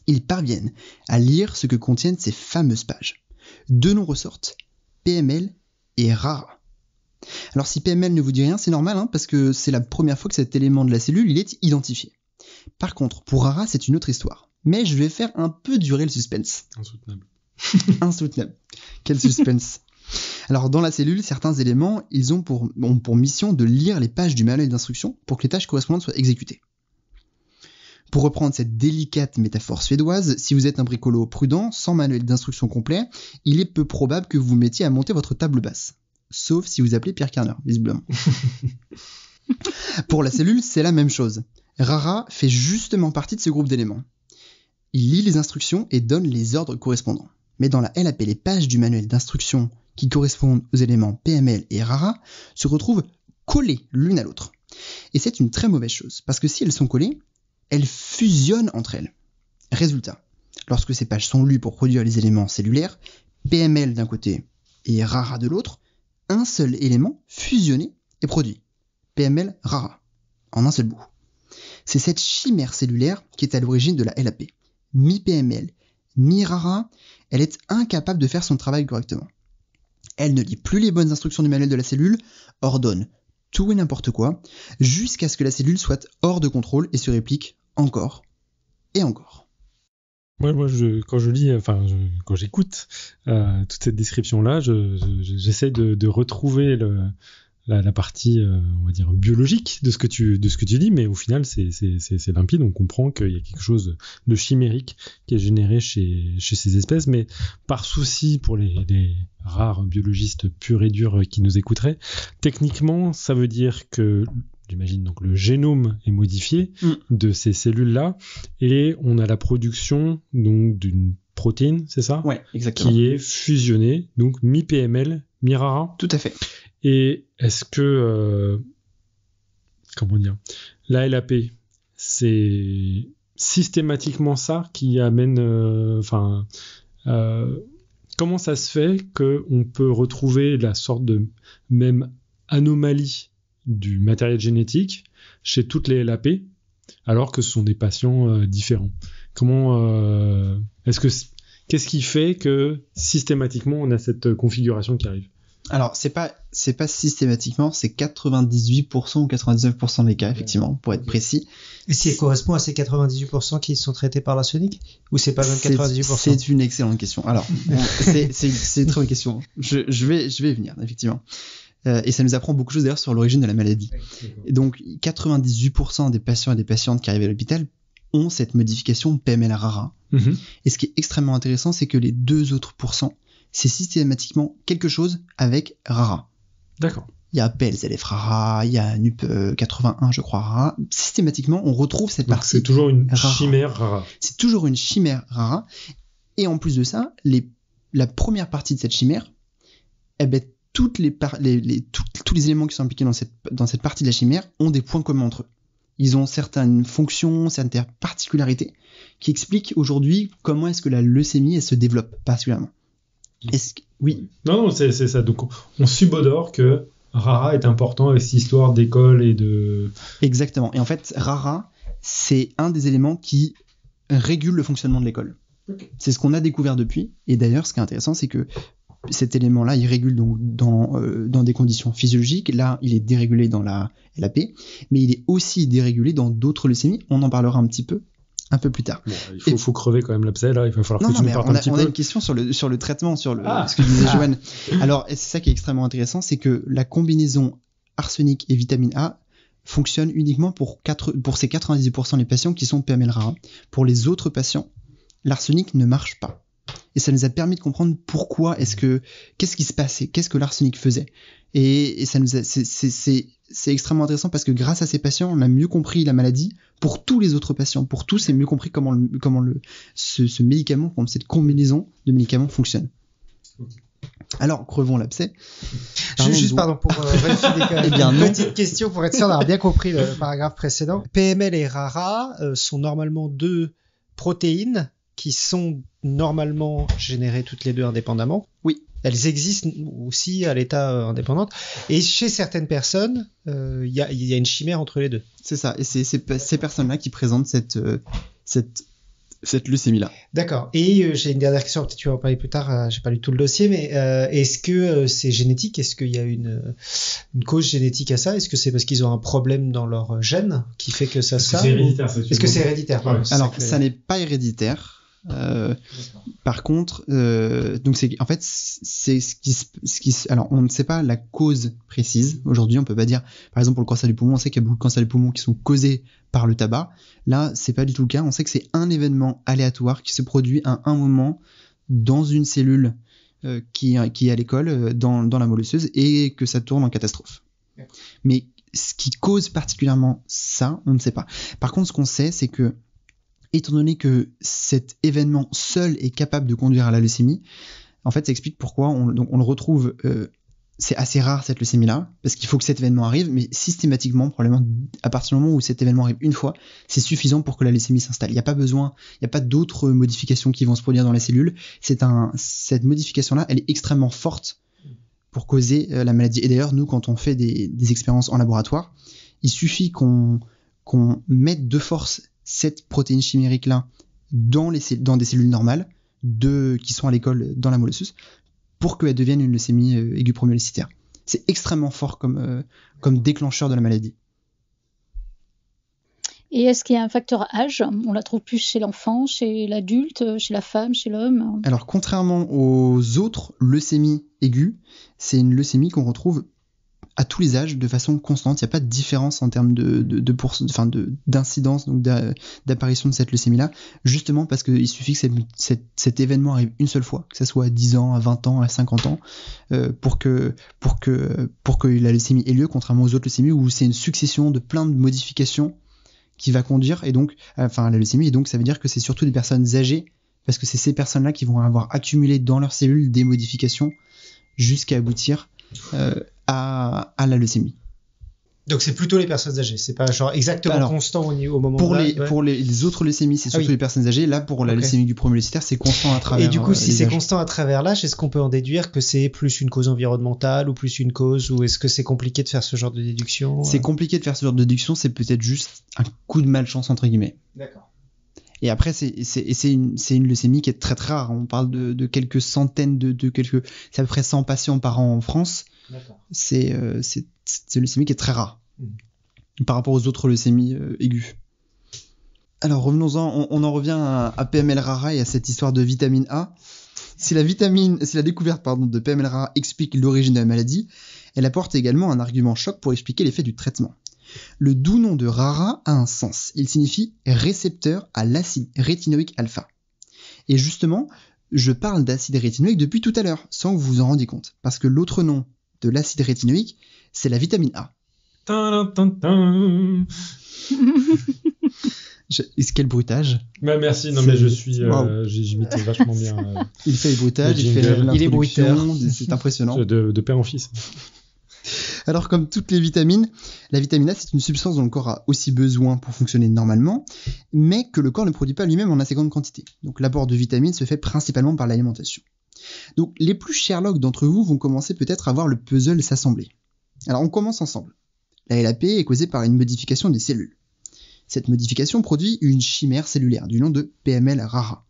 Ils parviennent à lire ce que contiennent ces fameuses pages. Deux noms ressortent, PML et RARA. Alors si PML ne vous dit rien, c'est normal, parce que c'est la première fois que cet élément de la cellule il est identifié. Par contre, pour RARA, c'est une autre histoire. Mais je vais faire un peu durer le suspense. Insoutenable. Insoutenable. Quel suspense. Alors dans la cellule, certains éléments, ils ont pour mission de lire les pages du manuel d'instruction pour que les tâches correspondantes soient exécutées. Pour reprendre cette délicate métaphore suédoise, si vous êtes un bricolo prudent, sans manuel d'instruction complet, il est peu probable que vous vous mettiez à monter votre table basse. Sauf si vous appelez Pierre Kerner, visiblement. Pour la cellule, c'est la même chose. RARA fait justement partie de ce groupe d'éléments. Il lit les instructions et donne les ordres correspondants. Mais dans la LAP, les pages du manuel d'instruction qui correspondent aux éléments PML et RARA se retrouvent collées l'une à l'autre. Et c'est une très mauvaise chose, parce que si elles sont collées, elles fusionnent entre elles. Résultat, lorsque ces pages sont lues pour produire les éléments cellulaires, PML d'un côté et RARA de l'autre, un seul élément fusionné est produit. PML RARA, en un seul bout. C'est cette chimère cellulaire qui est à l'origine de la LAP. Mi-PML, mi-RARA, elle est incapable de faire son travail correctement. Elle ne lit plus les bonnes instructions du manuel de la cellule, ordonne tout et n'importe quoi, jusqu'à ce que la cellule soit hors de contrôle et se réplique encore et encore. Ouais, moi, quand j'écoute toute cette description-là, j'essaie de retrouver la partie, on va dire, biologique de ce que tu dis, mais au final, c'est limpide. On comprend qu'il y a quelque chose de chimérique qui est généré chez ces espèces, mais par souci pour les rares biologistes purs et durs qui nous écouteraient, techniquement, ça veut dire que j'imagine donc le génome est modifié de ces cellules-là, et on a la production donc d'une protéine, c'est ça ? Ouais, exactement. Qui est fusionnée, donc mi-PML, mi-RARA. Tout à fait. Et est-ce que, comment dire, la LAP, c'est systématiquement ça qui amène, comment ça se fait qu'on peut retrouver la sorte de même anomalie du matériel génétique chez toutes les LAP, alors que ce sont des patients différents? Comment, qu'est-ce qui fait que systématiquement on a cette configuration qui arrive? Alors, c'est pas systématiquement, c'est 98% ou 99% des cas, effectivement, pour être précis. Et si elle correspond à ces 98% qui sont traités par l'Arsenic? Ou c'est pas même 98%? C'est une excellente question. Alors, c'est une très bonne question. Je vais y venir, effectivement. Et ça nous apprend beaucoup de choses d'ailleurs sur l'origine de la maladie. Et donc, 98% des patients et des patientes qui arrivent à l'hôpital ont cette modification PML-RARA. Mm-hmm. Et ce qui est extrêmement intéressant, c'est que les 2 autres pourcents, c'est systématiquement quelque chose avec RARA. D'accord. Il y a PLZF-RARA, il y a NUP81, je crois, RARA. Systématiquement, on retrouve cette partie. C'est toujours une chimère RARA. C'est toujours une chimère RARA. Et en plus de ça, la première partie de cette chimère, tous les éléments qui sont impliqués dans cette partie de la chimère ont des points communs entre eux. Ils ont certaines fonctions, certaines particularités qui expliquent aujourd'hui comment est-ce que la leucémie elle se développe particulièrement. Oui. Non, c'est ça. Donc, on subodore que RARA est important avec cette histoire d'école et de... Exactement. Et en fait, RARA, c'est un des éléments qui régule le fonctionnement de l'école. Okay. C'est ce qu'on a découvert depuis. Et d'ailleurs, ce qui est intéressant, c'est que cet élément-là, il régule donc dans des conditions physiologiques. Là, il est dérégulé dans la LAP, mais il est aussi dérégulé dans d'autres leucémies. On en parlera un petit peu plus tard. Bon, il faut crever quand même l'abcès là, il va falloir que tu nous partes un petit peu. On a une question sur le traitement, sur ce que disait Joanne. Alors, c'est ça qui est extrêmement intéressant, c'est que la combinaison arsenic et vitamine A fonctionne uniquement pour ces 98% des patients qui sont PML-RARA. Pour les autres patients, l'arsenic ne marche pas. Et ça nous a permis de comprendre qu'est-ce qui se passait, qu'est-ce que l'arsenic faisait. Et ça c'est extrêmement intéressant parce que grâce à ces patients, on a mieux compris la maladie. Pour tous les autres patients, pour tous, c'est mieux compris comment ce médicament, comment cette combinaison de médicaments fonctionne. Alors, crevons l'abcès. Pardon, pour vérifier une petite question pour être sûr d'avoir bien compris le paragraphe précédent. PML et RARA sont normalement 2 protéines qui sont normalement générées toutes les 2 indépendamment. Oui. elles existent aussi à l'état indépendant. Et chez certaines personnes, il y a une chimère entre les deux. C'est ça. Et c'est ces personnes-là qui présentent cette leucémie-là. D'accord. Et j'ai une dernière question, peut-être tu vas en parler plus tard, j'ai pas lu tout le dossier, mais est-ce que c'est génétique? Est-ce qu'il y a une cause génétique à ça? Est-ce que c'est parce qu'ils ont un problème dans leur gène qui fait que ça c'est héréditaire, ça, Est-ce que c'est héréditaire? Ouais. Alors, ça n'est pas héréditaire. Par contre, donc c'est en fait c'est alors on ne sait pas la cause précise. Aujourd'hui, on peut pas dire, par exemple pour le cancer du poumon, on sait qu'il y a beaucoup de cancers du poumon qui sont causés par le tabac. Là, c'est pas du tout le cas. On sait que c'est un événement aléatoire qui se produit à un moment dans une cellule qui est à l'école dans la moelle osseuse et que ça tourne en catastrophe. Mais ce qui cause particulièrement ça, on ne sait pas. Par contre, ce qu'on sait, c'est que étant donné que cet événement seul est capable de conduire à la leucémie, en fait, ça explique pourquoi on le retrouve. C'est assez rare cette leucémie-là, parce qu'il faut que cet événement arrive, mais systématiquement, probablement, à partir du moment où cet événement arrive une fois, c'est suffisant pour que la leucémie s'installe. Il n'y a pas besoin, il n'y a pas d'autres modifications qui vont se produire dans la cellule. Cette modification-là, elle est extrêmement forte pour causer la maladie. Et d'ailleurs, nous, quand on fait des expériences en laboratoire, il suffit qu'on mette de force cette protéine chimérique-là dans des cellules normales qui sont à l'école dans la moelle osseuse pour qu'elle devienne une leucémie aiguë promyélocytaire. C'est extrêmement fort comme déclencheur de la maladie. Et est-ce qu'il y a un facteur âge? On la trouve plus chez l'enfant, chez l'adulte, chez la femme, chez l'homme? Alors, contrairement aux autres leucémies aiguës, c'est une leucémie qu'on retrouve à tous les âges de façon constante. Il n'y a pas de différence en termes d'incidence, donc d'apparition de cette leucémie-là, justement parce qu'il suffit que cet événement arrive une seule fois, que ça soit à 10 ans, à 20 ans, à 50 ans, pour que la leucémie ait lieu, contrairement aux autres leucémies où c'est une succession de plein de modifications qui va conduire, et donc, la leucémie, et donc ça veut dire que c'est surtout des personnes âgées, parce que c'est ces personnes-là qui vont avoir accumulé dans leurs cellules des modifications jusqu'à aboutir à la leucémie. Donc c'est plutôt les personnes âgées, c'est pas genre exactement constant au moment pour les autres leucémies, c'est surtout les personnes âgées. Là, pour la leucémie du promyélocytaire, c'est constant à travers. Et du coup, si c'est âges. constant à travers l'âge, est-ce qu'on peut en déduire que c'est plus une cause environnementale ou plus une cause, ou est-ce que c'est compliqué de faire ce genre de déduction? C'est compliqué de faire ce genre de déduction, c'est peut-être juste un coup de malchance entre guillemets. D'accord. Et après, c'est une leucémie qui est très très rare. On parle de quelques centaines c'est à peu près 100 patients par an en France. D'accord. C'est une leucémie qui est très rare par rapport aux autres leucémies aiguës. Alors revenons-en, on en revient à PML-RARA et à cette histoire de vitamine A. Si la découverte de PML-RARA explique l'origine de la maladie, elle apporte également un argument choc pour expliquer l'effet du traitement. Le doux nom de RARA a un sens. Il signifie récepteur à l'acide rétinoïque alpha. Et justement, je parle d'acide rétinoïque depuis tout à l'heure, sans que vous vous en rendiez compte. Parce que l'autre nom de l'acide rétinoïque, c'est la vitamine A. Quel bruitage. Bah merci, non mais j'imite vachement bien. Il fait le bruitage, il fait l'introduction, c'est impressionnant. De père en fils. Alors comme toutes les vitamines, la vitamine A c'est une substance dont le corps a aussi besoin pour fonctionner normalement, mais que le corps ne produit pas lui-même en assez grande quantité. Donc l'apport de vitamines se fait principalement par l'alimentation. Donc les plus Sherlock d'entre vous vont commencer peut-être à voir le puzzle s'assembler. Alors on commence ensemble. La LAP est causée par une modification des cellules. Cette modification produit une chimère cellulaire du nom de PML-RARA.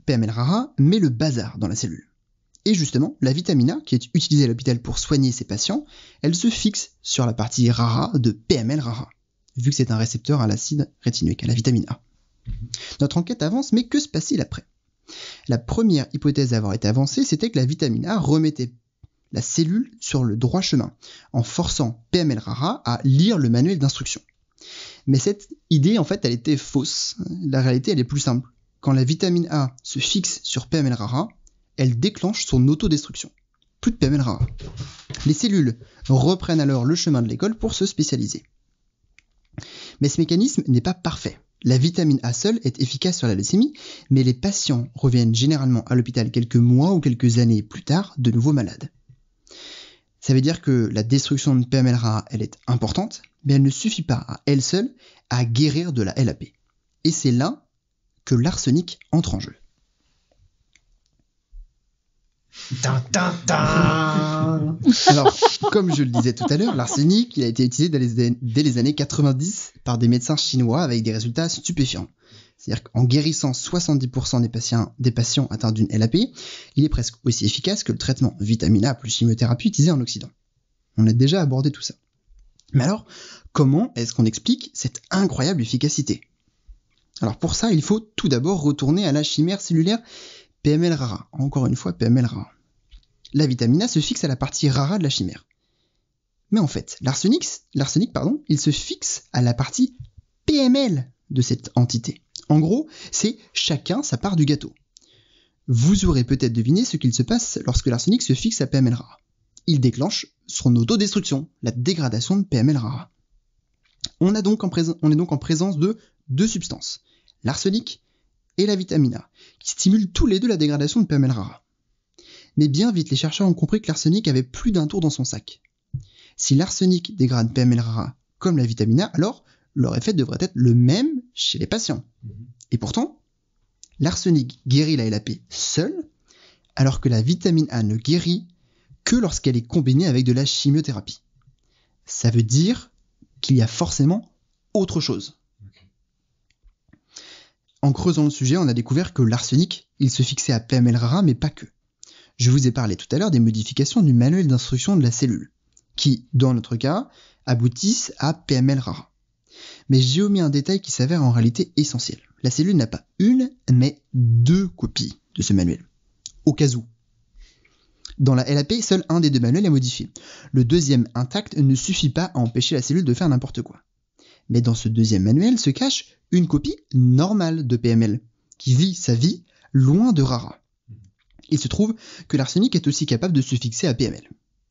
PML-RARA met le bazar dans la cellule. Et justement, la vitamine A, qui est utilisée à l'hôpital pour soigner ces patients, elle se fixe sur la partie RARA de PML-RARA, vu que c'est un récepteur à l'acide rétinoïque, à la vitamine A. Notre enquête avance, mais que se passe-t-il après ? La première hypothèse à avoir été avancée, c'était que la vitamine A remettait la cellule sur le droit chemin, en forçant PML-RARA à lire le manuel d'instruction. Mais cette idée, en fait, elle était fausse. La réalité, elle est plus simple. Quand la vitamine A se fixe sur PML-RARA, elle déclenche son autodestruction. Plus de PML-RARA. Les cellules reprennent alors le chemin de l'école pour se spécialiser. Mais ce mécanisme n'est pas parfait. La vitamine A seule est efficace sur la leucémie, mais les patients reviennent généralement à l'hôpital quelques mois ou quelques années plus tard, de nouveau malades. Ça veut dire que la destruction de PML-RARA, elle est importante, mais elle ne suffit pas à elle seule à guérir de la LAP. Et c'est là que l'arsenic entre en jeu. Alors, comme je le disais tout à l'heure, l'arsenic, il a été utilisé dès les années 90 par des médecins chinois avec des résultats stupéfiants. C'est-à-dire qu'en guérissant 70% des patients atteints d'une LAP, il est presque aussi efficace que le traitement vitamine A plus chimiothérapie utilisé en Occident. On a déjà abordé tout ça. Mais alors, comment est-ce qu'on explique cette incroyable efficacité ? Alors pour ça, il faut tout d'abord retourner à la chimère cellulaire PML rara. Encore une fois, PML rara. La vitamine A se fixe à la partie rara de la chimère. Mais en fait, l'arsenic, il se fixe à la partie PML de cette entité. En gros, c'est chacun sa part du gâteau. Vous aurez peut-être deviné ce qu'il se passe lorsque l'arsenic se fixe à PML rara. Il déclenche son autodestruction, la dégradation de PML rara. On est donc en présence de deux substances, l'arsenic et la vitamine A, qui stimulent tous les deux la dégradation de PML rara. Mais bien vite, les chercheurs ont compris que l'arsenic avait plus d'un tour dans son sac. Si l'arsenic dégrade PML rara comme la vitamine A, alors leur effet devrait être le même chez les patients. Et pourtant, l'arsenic guérit la LAP seule, alors que la vitamine A ne guérit que lorsqu'elle est combinée avec de la chimiothérapie. Ça veut dire qu'il y a forcément autre chose. En creusant le sujet, on a découvert que l'arsenic, il se fixait à PML rara, mais pas que. Je vous ai parlé tout à l'heure des modifications du manuel d'instruction de la cellule, qui, dans notre cas, aboutissent à PML rara. Mais j'ai omis un détail qui s'avère en réalité essentiel. La cellule n'a pas une, mais deux copies de ce manuel. Au cas où. Dans la LAP, seul un des deux manuels est modifié. Le deuxième intact ne suffit pas à empêcher la cellule de faire n'importe quoi. Mais dans ce deuxième manuel se cache une copie normale de PML, qui vit sa vie loin de rara. Il se trouve que l'arsenic est aussi capable de se fixer à PML.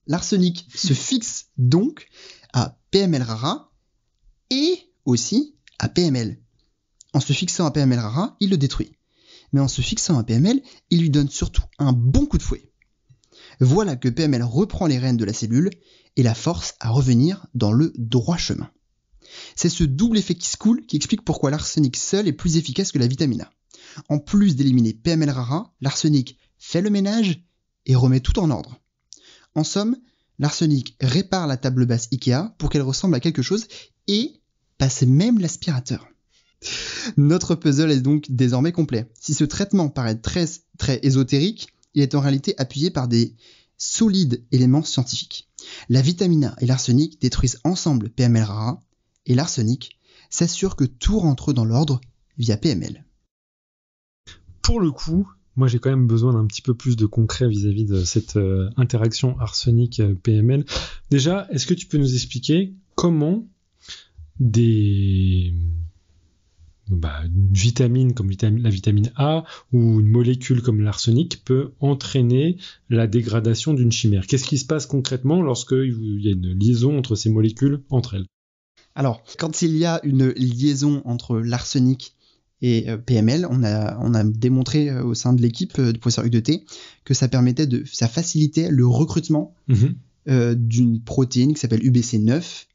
L'arsenic se fixe donc à PML rara et aussi à PML. En se fixant à PML rara, il le détruit. Mais en se fixant à PML, il lui donne surtout un bon coup de fouet. Voilà que PML reprend les rênes de la cellule et la force à revenir dans le droit chemin. C'est ce double effet qui se coule qui explique pourquoi l'arsenic seul est plus efficace que la vitamine A. En plus d'éliminer PML rara, l'arsenic fait le ménage et remet tout en ordre. En somme, l'arsenic répare la table basse Ikea pour qu'elle ressemble à quelque chose et passe même l'aspirateur. Notre puzzle est donc désormais complet. Si ce traitement paraît très ésotérique, il est en réalité appuyé par des solides éléments scientifiques. La vitamine A et l'arsenic détruisent ensemble PML rara et l'arsenic s'assure que tout rentre dans l'ordre via PML. Pour le coup, moi j'ai quand même besoin d'un petit peu plus de concret vis-à-vis de cette interaction arsenic-PML. Déjà, est-ce que tu peux nous expliquer comment une vitamine comme la vitamine A ou une molécule comme l'arsenic peut entraîner la dégradation d'une chimère? Qu'est-ce qui se passe concrètement lorsqu'il y a une liaison entre ces molécules entre elles? Alors, quand il y a une liaison entre l'arsenic et PML, on a démontré au sein de l'équipe du professeur Hugues de T que ça facilitait le recrutement d'une protéine qui s'appelle UBC9,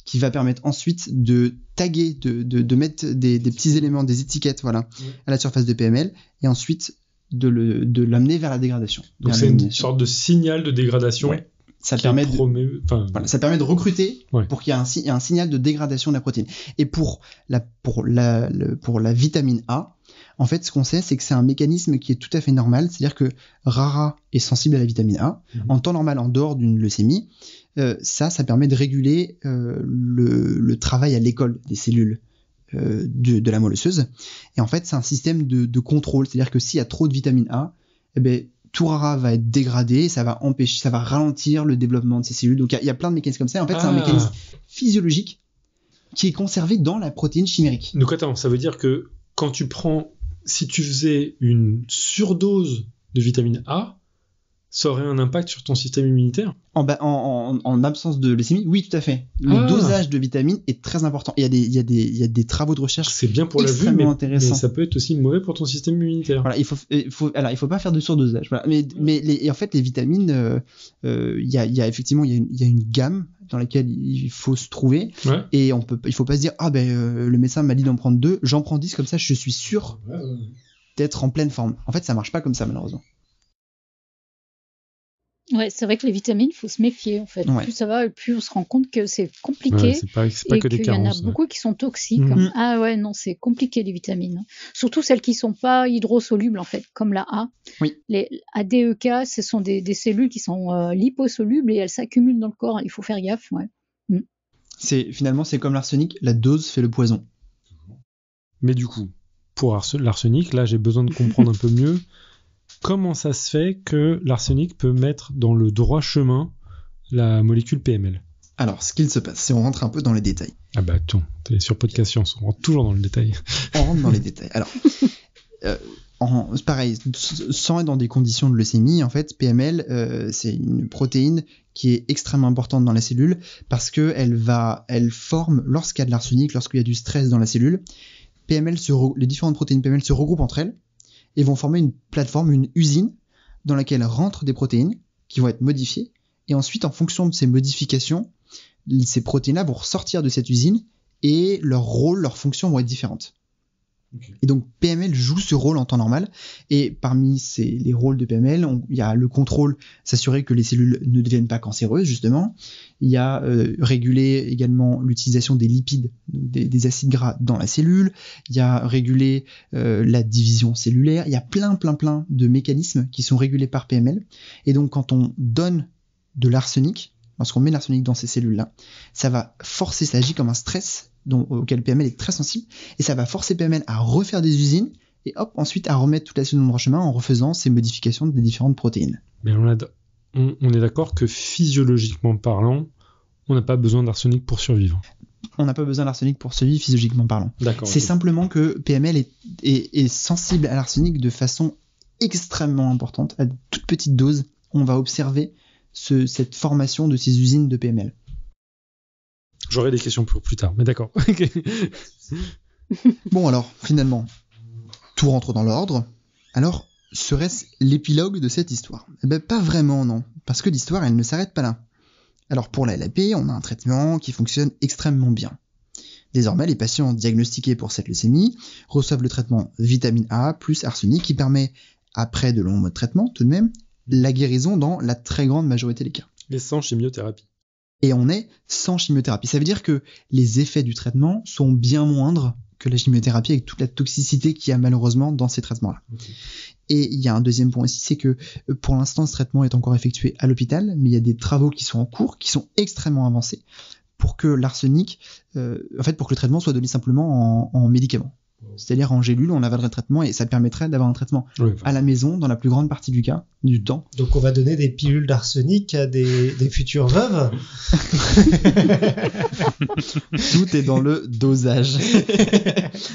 qui va permettre ensuite de taguer, de mettre des petits éléments, des étiquettes, à la surface de PML, et ensuite de l'amener vers la dégradation. Donc c'est une sorte de signal de dégradation. Ouais. Ça permet de recruter pour qu'il y ait un signal de dégradation de la protéine. Et pour la vitamine A, en fait, ce qu'on sait, c'est que c'est un mécanisme qui est tout à fait normal. C'est-à-dire que rara est sensible à la vitamine A. En temps normal, en dehors d'une leucémie, ça permet de réguler le travail à l'école des cellules de la moelle osseuse. Et en fait, c'est un système de contrôle. C'est-à-dire que s'il y a trop de vitamine A, tout rara va être dégradé, ça va ralentir le développement de ces cellules. Donc il y a plein de mécanismes comme ça. En fait, c'est un mécanisme physiologique qui est conservé dans la protéine chimérique. Donc attends, ça veut dire que si tu faisais une surdose de vitamine A, ça aurait un impact sur ton système immunitaire? En absence de leucémie, oui, tout à fait. Le dosage de vitamine est très important. Il y a des travaux de recherche. C'est bien pour la vue, mais ça peut être aussi mauvais pour ton système immunitaire. Voilà, il faut pas faire de surdosage. Voilà. En fait, les vitamines, il y a effectivement une gamme dans laquelle il faut se trouver. Ouais. Et il faut pas se dire le médecin m'a dit d'en prendre 2, j'en prends 10 comme ça, je suis sûr d'être en pleine forme. En fait, ça marche pas comme ça malheureusement. Ouais, c'est vrai que les vitamines, il faut se méfier en fait. Ouais. Plus ça va, et plus on se rend compte que c'est compliqué. Ouais, c'est pas et que des qu'il y en a carences. beaucoup qui sont toxiques. Mhm. Ah ouais, non, c'est compliqué les vitamines. Surtout celles qui sont pas hydrosolubles en fait, comme la A. Oui. Les ADEK, ce sont des cellules qui sont liposolubles et elles s'accumulent dans le corps. Il faut faire gaffe, ouais. Finalement, c'est comme l'arsenic, la dose fait le poison. Mais du coup, pour l'arsenic, là, j'ai besoin de comprendre un peu mieux comment ça se fait que l'arsenic peut mettre dans le droit chemin la molécule PML. Alors, ce qu'il se passe, si on rentre un peu dans les détails. Ah bah attends, t'es sur Podcast Science, on rentre toujours dans le détail. On rentre dans les détails. Alors, pareil, sans être dans des conditions de leucémie, en fait, PML, c'est une protéine qui est extrêmement importante dans la cellule parce que elle forme, lorsqu'il y a de l'arsenic, lorsqu'il y a du stress dans la cellule, les différentes protéines PML se regroupent entre elles et vont former une plateforme, une usine dans laquelle rentrent des protéines qui vont être modifiées. Et ensuite, en fonction de ces modifications, ces protéines-là vont ressortir de cette usine et leur rôle, leur fonction vont être différentes. Okay. Et donc PML joue ce rôle en temps normal. Et parmi les rôles de PML, il y a le contrôle, s'assurer que les cellules ne deviennent pas cancéreuses justement. Il y a réguler également l'utilisation des lipides, des acides gras dans la cellule. Il y a réguler la division cellulaire. Il y a plein de mécanismes qui sont régulés par PML. Et donc quand on donne de l'arsenic, lorsqu'on met l'arsenic dans ces cellules-là, ça va forcer, ça agit comme un stress auquel PML est très sensible, et ça va forcer PML à refaire des usines, et hop, ensuite à remettre toute la cellule dans le droit chemin en refaisant ces modifications des différentes protéines. Mais on est d'accord que physiologiquement parlant, on n'a pas besoin d'arsenic pour survivre. On n'a pas besoin d'arsenic pour survivre physiologiquement parlant. D'accord. C'est simplement que PML est sensible à l'arsenic de façon extrêmement importante. À de toutes petites doses, on va observer cette formation de ces usines de PML. J'aurai des questions pour plus tard, mais d'accord. Bon alors, finalement, tout rentre dans l'ordre. Alors, serait-ce l'épilogue de cette histoire ? Eh ben, pas vraiment, non. Parce que l'histoire, elle ne s'arrête pas là. Alors, pour la LAP, on a un traitement qui fonctionne extrêmement bien. Désormais, les patients diagnostiqués pour cette leucémie reçoivent le traitement vitamine A plus arsenic qui permet, après de longs mois de traitement, tout de même, la guérison dans la très grande majorité des cas. Et sans chimiothérapie. Et on est sans chimiothérapie. Ça veut dire que les effets du traitement sont bien moindres que la chimiothérapie avec toute la toxicité qu'il y a malheureusement dans ces traitements-là. Okay. Et il y a un deuxième point aussi, c'est que pour l'instant, ce traitement est encore effectué à l'hôpital, mais il y a des travaux qui sont en cours, qui sont extrêmement avancés, pour que l'arsenic, pour que le traitement soit donné simplement en médicament. C'est-à-dire en gélule, on avalerait le traitement et ça permettrait d'avoir un traitement à la maison dans la plus grande partie du temps. Donc on va donner des pilules d'arsenic à des futures veuves. Tout est dans le dosage.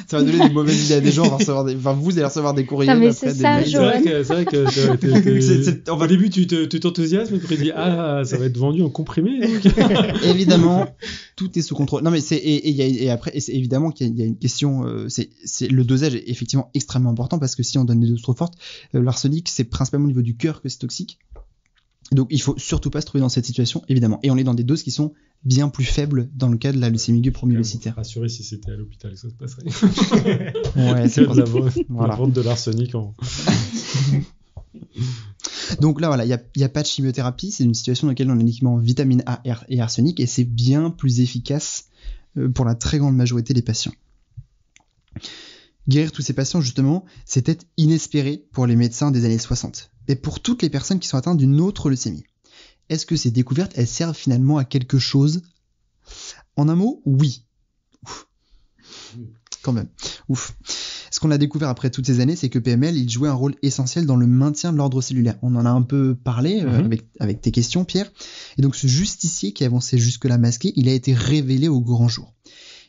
Ça va donner des mauvaises idées à des gens. Vous allez recevoir des courriers. Non, mais c'est ça, Johan. C'est vrai que au début tu t'enthousiasmes et puis tu dis ça va être vendu en comprimé. Évidemment, tout est sous contrôle. Non mais après c'est évidemment qu'il y a une question. Le dosage est effectivement extrêmement important parce que si on donne des doses trop fortes, l'arsenic c'est principalement au niveau du cœur que c'est toxique. Donc il faut surtout pas se trouver dans cette situation évidemment. Et on est dans des doses qui sont bien plus faibles dans le cas de la leucémie aiguë promyélocitaire. Rassurez si c'était à l'hôpital que ça se passerait. Ouais, c'est la vente de l'arsenic en. Donc là voilà, il y a pas de chimiothérapie, c'est une situation dans laquelle on a uniquement vitamine A et arsenic et c'est bien plus efficace pour la très grande majorité des patients. Guérir tous ces patients, justement, c'était inespéré pour les médecins des années 60. Et pour toutes les personnes qui sont atteintes d'une autre leucémie. Est-ce que ces découvertes, elles servent finalement à quelque chose ? En un mot, oui. Ouf. Quand même. Ouf. Ce qu'on a découvert après toutes ces années, c'est que PML, il jouait un rôle essentiel dans le maintien de l'ordre cellulaire. On en a un peu parlé avec tes questions, Pierre. Et donc ce justicier qui avançait jusque-là masqué, il a été révélé au grand jour.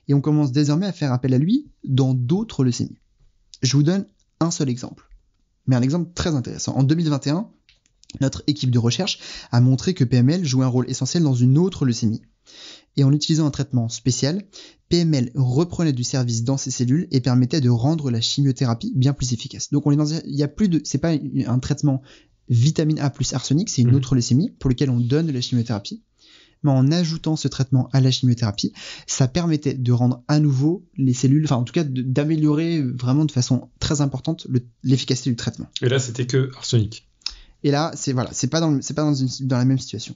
Et on commence désormais à faire appel à lui dans d'autres leucémies. Je vous donne un seul exemple, mais un exemple très intéressant. En 2021, notre équipe de recherche a montré que PML jouait un rôle essentiel dans une autre leucémie. Et en utilisant un traitement spécial, PML reprenait du service dans ces cellules et permettait de rendre la chimiothérapie bien plus efficace. Donc c'est pas un traitement vitamine A plus arsenic, c'est une autre leucémie pour laquelle on donne de la chimiothérapie. Mais en ajoutant ce traitement à la chimiothérapie, ça permettait de rendre à nouveau les cellules, enfin en tout cas d'améliorer vraiment de façon très importante l'efficacité du traitement. Et là, c'était que arsenic. Et là, c'est pas dans la même situation.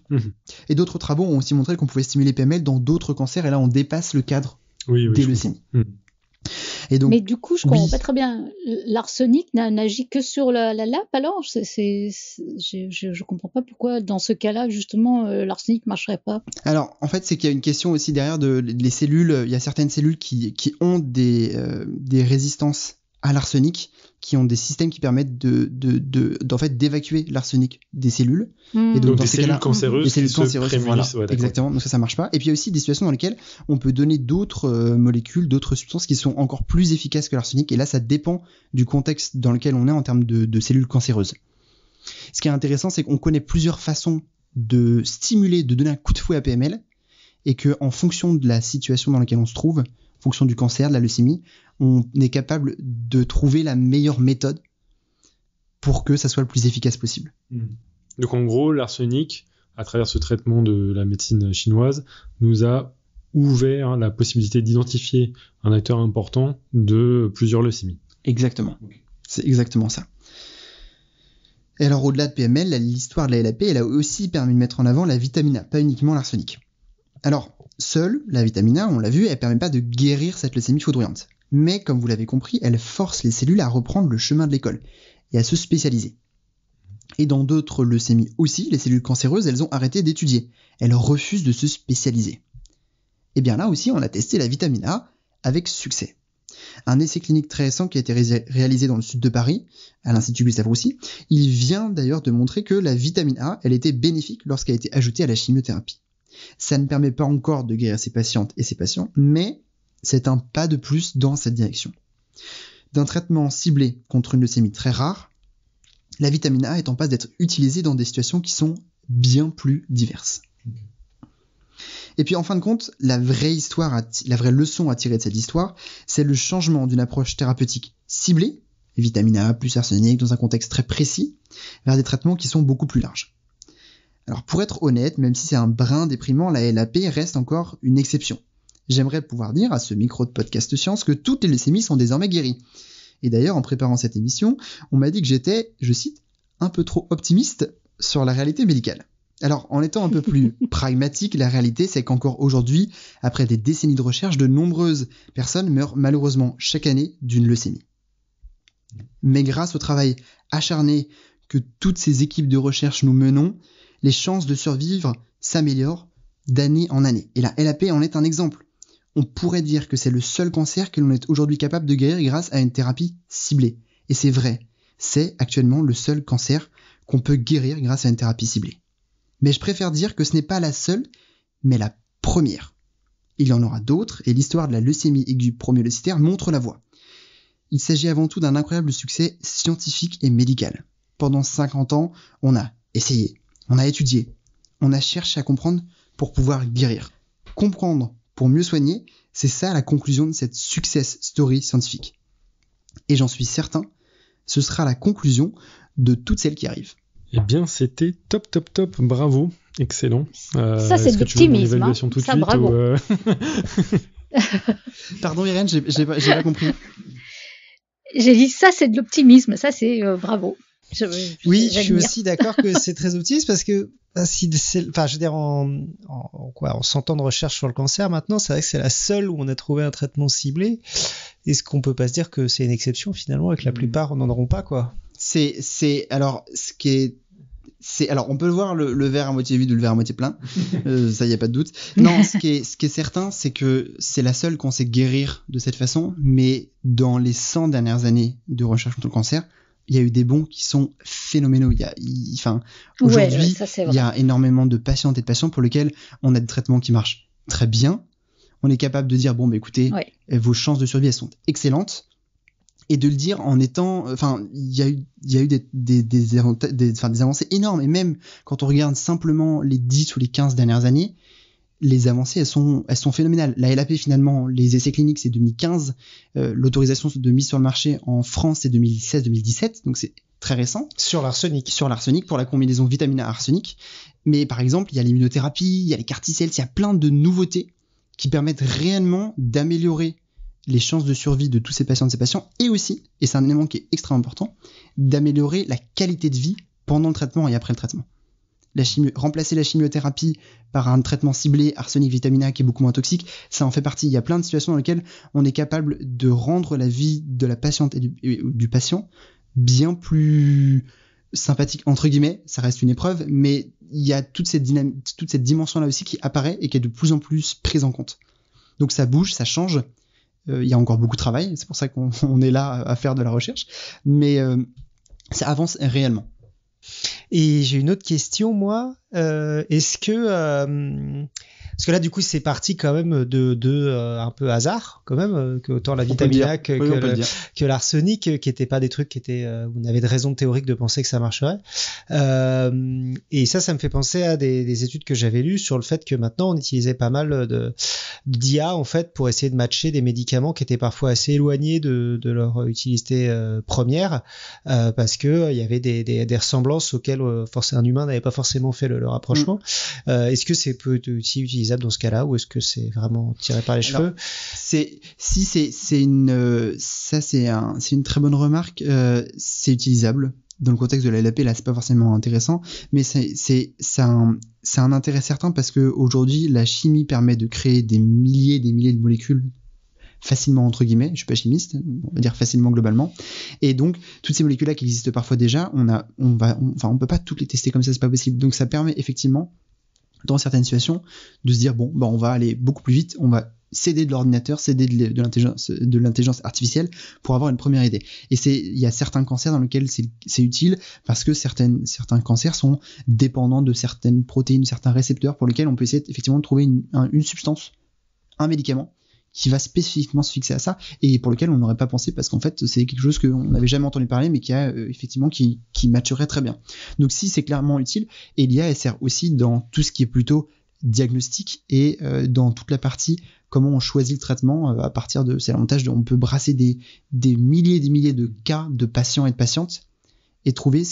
Et d'autres travaux ont aussi montré qu'on pouvait stimuler PML dans d'autres cancers, et là, on dépasse le cadre des leucémies. Et donc, mais du coup, je comprends pas très bien. L'arsenic n'agit que sur la lappe, alors je comprends pas pourquoi, dans ce cas-là, justement, l'arsenic marcherait pas. Alors, en fait, c'est qu'il y a une question aussi derrière les cellules. Il y a certaines cellules qui ont des résistances à l'arsenic, qui ont des systèmes qui permettent d'en fait d'évacuer l'arsenic des cellules. Et donc dans des cellules cancéreuses, des cellules cancéreuses, voilà, exactement. Donc ça marche pas. Et puis il y a aussi des situations dans lesquelles on peut donner d'autres molécules, d'autres substances qui sont encore plus efficaces que l'arsenic. Et là, ça dépend du contexte dans lequel on est en termes de cellules cancéreuses. Ce qui est intéressant, c'est qu'on connaît plusieurs façons de stimuler, de donner un coup de fouet à PML, et que en fonction de la situation dans laquelle on se trouve, en fonction du cancer, de la leucémie, on est capable de trouver la meilleure méthode pour que ça soit le plus efficace possible. Donc en gros, l'arsenic, à travers ce traitement de la médecine chinoise, nous a ouvert la possibilité d'identifier un acteur important de plusieurs leucémies. Exactement. C'est exactement ça. Et alors au-delà de PML, l'histoire de la LAP, elle a aussi permis de mettre en avant la vitamine A, pas uniquement l'arsenic. Alors, seule, la vitamine A, on l'a vu, elle permet pas de guérir cette leucémie foudroyante. Mais, comme vous l'avez compris, elle force les cellules à reprendre le chemin de l'école et à se spécialiser. Et dans d'autres leucémies aussi, les cellules cancéreuses, elles ont arrêté d'étudier. Elles refusent de se spécialiser. Et bien là aussi, on a testé la vitamine A avec succès. Un essai clinique très récent qui a été réalisé dans le sud de Paris, à l'Institut Gustave Roussy, il vient d'ailleurs de montrer que la vitamine A, elle était bénéfique lorsqu'elle a été ajoutée à la chimiothérapie. Ça ne permet pas encore de guérir ces patientes et ces patients, mais c'est un pas de plus dans cette direction. D'un traitement ciblé contre une leucémie très rare, la vitamine A est en passe d'être utilisée dans des situations qui sont bien plus diverses. Et puis en fin de compte, la vraie leçon à tirer de cette histoire, c'est le changement d'une approche thérapeutique ciblée, vitamine A plus arsenic dans un contexte très précis, vers des traitements qui sont beaucoup plus larges. Alors pour être honnête, même si c'est un brin déprimant, la LAP reste encore une exception. J'aimerais pouvoir dire à ce micro de podcast science que toutes les leucémies sont désormais guéries. Et d'ailleurs, en préparant cette émission, on m'a dit que j'étais, je cite, un peu trop optimiste sur la réalité médicale. Alors, en étant un peu plus pragmatique, la réalité, c'est qu'encore aujourd'hui, après des décennies de recherche, de nombreuses personnes meurent malheureusement chaque année d'une leucémie. Mais grâce au travail acharné que toutes ces équipes de recherche nous menons, les chances de survivre s'améliorent d'année en année. Et la LAP en est un exemple. On pourrait dire que c'est le seul cancer que l'on est aujourd'hui capable de guérir grâce à une thérapie ciblée. Et c'est vrai, c'est actuellement le seul cancer qu'on peut guérir grâce à une thérapie ciblée. Mais je préfère dire que ce n'est pas la seule, mais la première. Il y en aura d'autres, et l'histoire de la leucémie aiguë promyélocitaire montre la voie. Il s'agit avant tout d'un incroyable succès scientifique et médical. Pendant 50 ans, on a essayé, on a étudié, on a cherché à comprendre pour pouvoir guérir. Comprendre pour mieux soigner, c'est ça la conclusion de cette success story scientifique. Et j'en suis certain, ce sera la conclusion de toutes celles qui arrivent. Eh bien, c'était top, bravo, excellent. Ça, c'est de l'optimisme, hein. Tout de ça, suite, bravo. Pardon Irène, j'ai pas compris. J'ai dit ça, c'est de l'optimisme, ça, c'est bravo. Oui, je suis aussi d'accord que c'est très optimiste parce que je veux dire en 100 ans de recherche sur le cancer maintenant, c'est vrai que c'est la seule où on a trouvé un traitement ciblé. Est-ce qu'on peut pas se dire que c'est une exception finalement et que la plupart n'en auront pas, quoi? Alors on peut voir le verre à moitié vide ou le verre à moitié plein. Ça y a pas de doute. Non, ce qui est certain, c'est que c'est la seule qu'on sait guérir de cette façon, mais dans les 100 dernières années de recherche contre le cancer, il y a eu des bons qui sont phénoménaux. Aujourd'hui, il y a énormément de patientes et de patients pour lesquels on a des traitements qui marchent très bien. On est capable de dire, écoutez, vos chances de survie, elles sont excellentes. Et de le dire en étant, il y a eu des avancées énormes. Et même quand on regarde simplement les 10 ou les 15 dernières années, les avancées, elles sont phénoménales. La LAP, finalement, les essais cliniques, c'est 2015. L'autorisation de mise sur le marché en France, c'est 2016-2017. Donc c'est très récent. Sur l'arsenic, pour la combinaison vitamine A arsenic. Mais par exemple, il y a l'immunothérapie, il y a les CAR-T-cells, il y a plein de nouveautés qui permettent réellement d'améliorer les chances de survie de tous ces patients et aussi, et c'est un élément qui est extrêmement important, d'améliorer la qualité de vie pendant le traitement et après le traitement. Remplacer la chimiothérapie par un traitement ciblé arsenic vitamine A qui est beaucoup moins toxique, ça en fait partie. Il y a plein de situations dans lesquelles on est capable de rendre la vie de la patiente et du patient bien plus sympathique, entre guillemets. Ça reste une épreuve, mais il y a toute cette dimension là aussi qui apparaît et qui est de plus en plus prise en compte. Donc ça bouge, ça change. Il y a encore beaucoup de travail, c'est pour ça qu'on est là à faire de la recherche, mais ça avance réellement. Et j'ai une autre question, moi. Est-ce que parce que là, du coup, c'est parti quand même de un peu hasard, quand même, que autant la vitamine A que l'arsenic, qui n'étaient pas des trucs qui étaient, vous n'avez de raison théorique de penser que ça marcherait. Et ça me fait penser à des études que j'avais lues sur le fait que maintenant on utilisait pas mal d'IA en fait pour essayer de matcher des médicaments qui étaient parfois assez éloignés de leur utilité première, parce que il y avait des ressemblances auxquelles un humain n'avait pas forcément fait le rapprochement. Est-ce que c'est peut aussi utilisable dans ce cas-là, ou est-ce que c'est vraiment tiré par les cheveux? C'est une très bonne remarque. C'est utilisable dans le contexte de la LAP. Là, c'est pas forcément intéressant, mais c'est un intérêt certain parce que aujourd'hui, la chimie permet de créer des milliers de molécules facilement, entre guillemets. Je suis pas chimiste, on va dire facilement globalement. Et donc, toutes ces molécules-là qui existent parfois déjà, on peut pas toutes les tester comme ça, c'est pas possible. Donc, ça permet effectivement, dans certaines situations, de se dire on va aller beaucoup plus vite, on va s'aider de l'ordinateur, s'aider de l'intelligence artificielle pour avoir une première idée. Et il y a certains cancers dans lesquels c'est utile parce que certains cancers sont dépendants de certaines protéines, certains récepteurs pour lesquels on peut essayer effectivement de trouver une substance, un médicament qui va spécifiquement se fixer à ça et pour lequel on n'aurait pas pensé parce qu'en fait c'est quelque chose qu'on n'avait jamais entendu parler mais qui a effectivement qui matcherait très bien. Donc si c'est clairement utile, et l'IA elle sert aussi dans tout ce qui est plutôt diagnostic et dans toute la partie comment on choisit le traitement à partir de c'est l'avantage on peut brasser des milliers de cas de patients et de patientes et trouver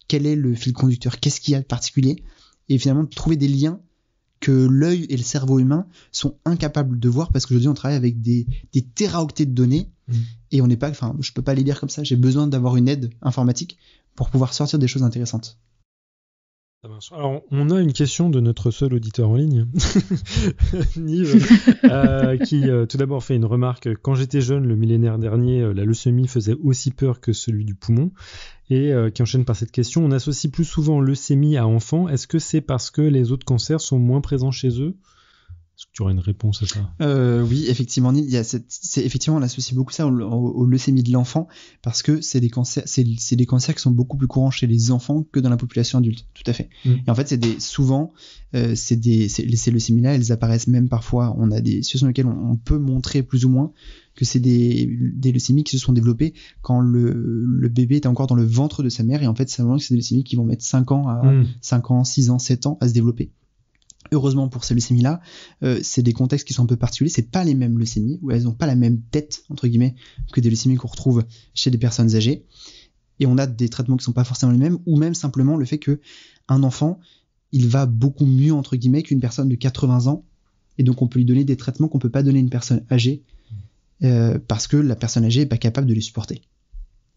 quel est le fil conducteur, qu'est-ce qu'il y a de particulier et finalement trouver des liens que l'œil et le cerveau humain sont incapables de voir parce qu'aujourd'hui on travaille avec des téraoctets de données et on n'est pas, je peux pas les lire comme ça, j'ai besoin d'avoir une aide informatique pour pouvoir sortir des choses intéressantes. Alors, on a une question de notre seul auditeur en ligne, Nive, qui tout d'abord fait une remarque. Quand j'étais jeune, le millénaire dernier, la leucémie faisait aussi peur que celui du poumon. Et qui enchaîne par cette question, on associe plus souvent leucémie à enfants. Est-ce que c'est parce que les autres cancers sont moins présents chez eux ? Est-ce que tu aurais une réponse à ça ? Oui, effectivement, effectivement, on associe beaucoup ça aux leucémies de l'enfant parce que c'est des cancers qui sont beaucoup plus courants chez les enfants que dans la population adulte. Tout à fait. Et en fait, ces leucémies-là, elles apparaissent même parfois. On a des situations dans lesquelles on peut montrer plus ou moins que c'est des leucémies qui se sont développées quand le bébé était encore dans le ventre de sa mère et en fait, c'est des leucémies qui vont mettre 5 ans, 6 ans, 7 ans à se développer. Heureusement pour ces leucémies-là, c'est des contextes qui sont un peu particuliers, c'est pas les mêmes leucémies, où elles n'ont pas la même tête, entre guillemets, que des leucémies qu'on retrouve chez des personnes âgées. Et on a des traitements qui sont pas forcément les mêmes, ou même simplement le fait que un enfant, il va beaucoup mieux, entre guillemets, qu'une personne de 80 ans, et donc on peut lui donner des traitements qu'on peut pas donner à une personne âgée, parce que la personne âgée est pas capable de les supporter.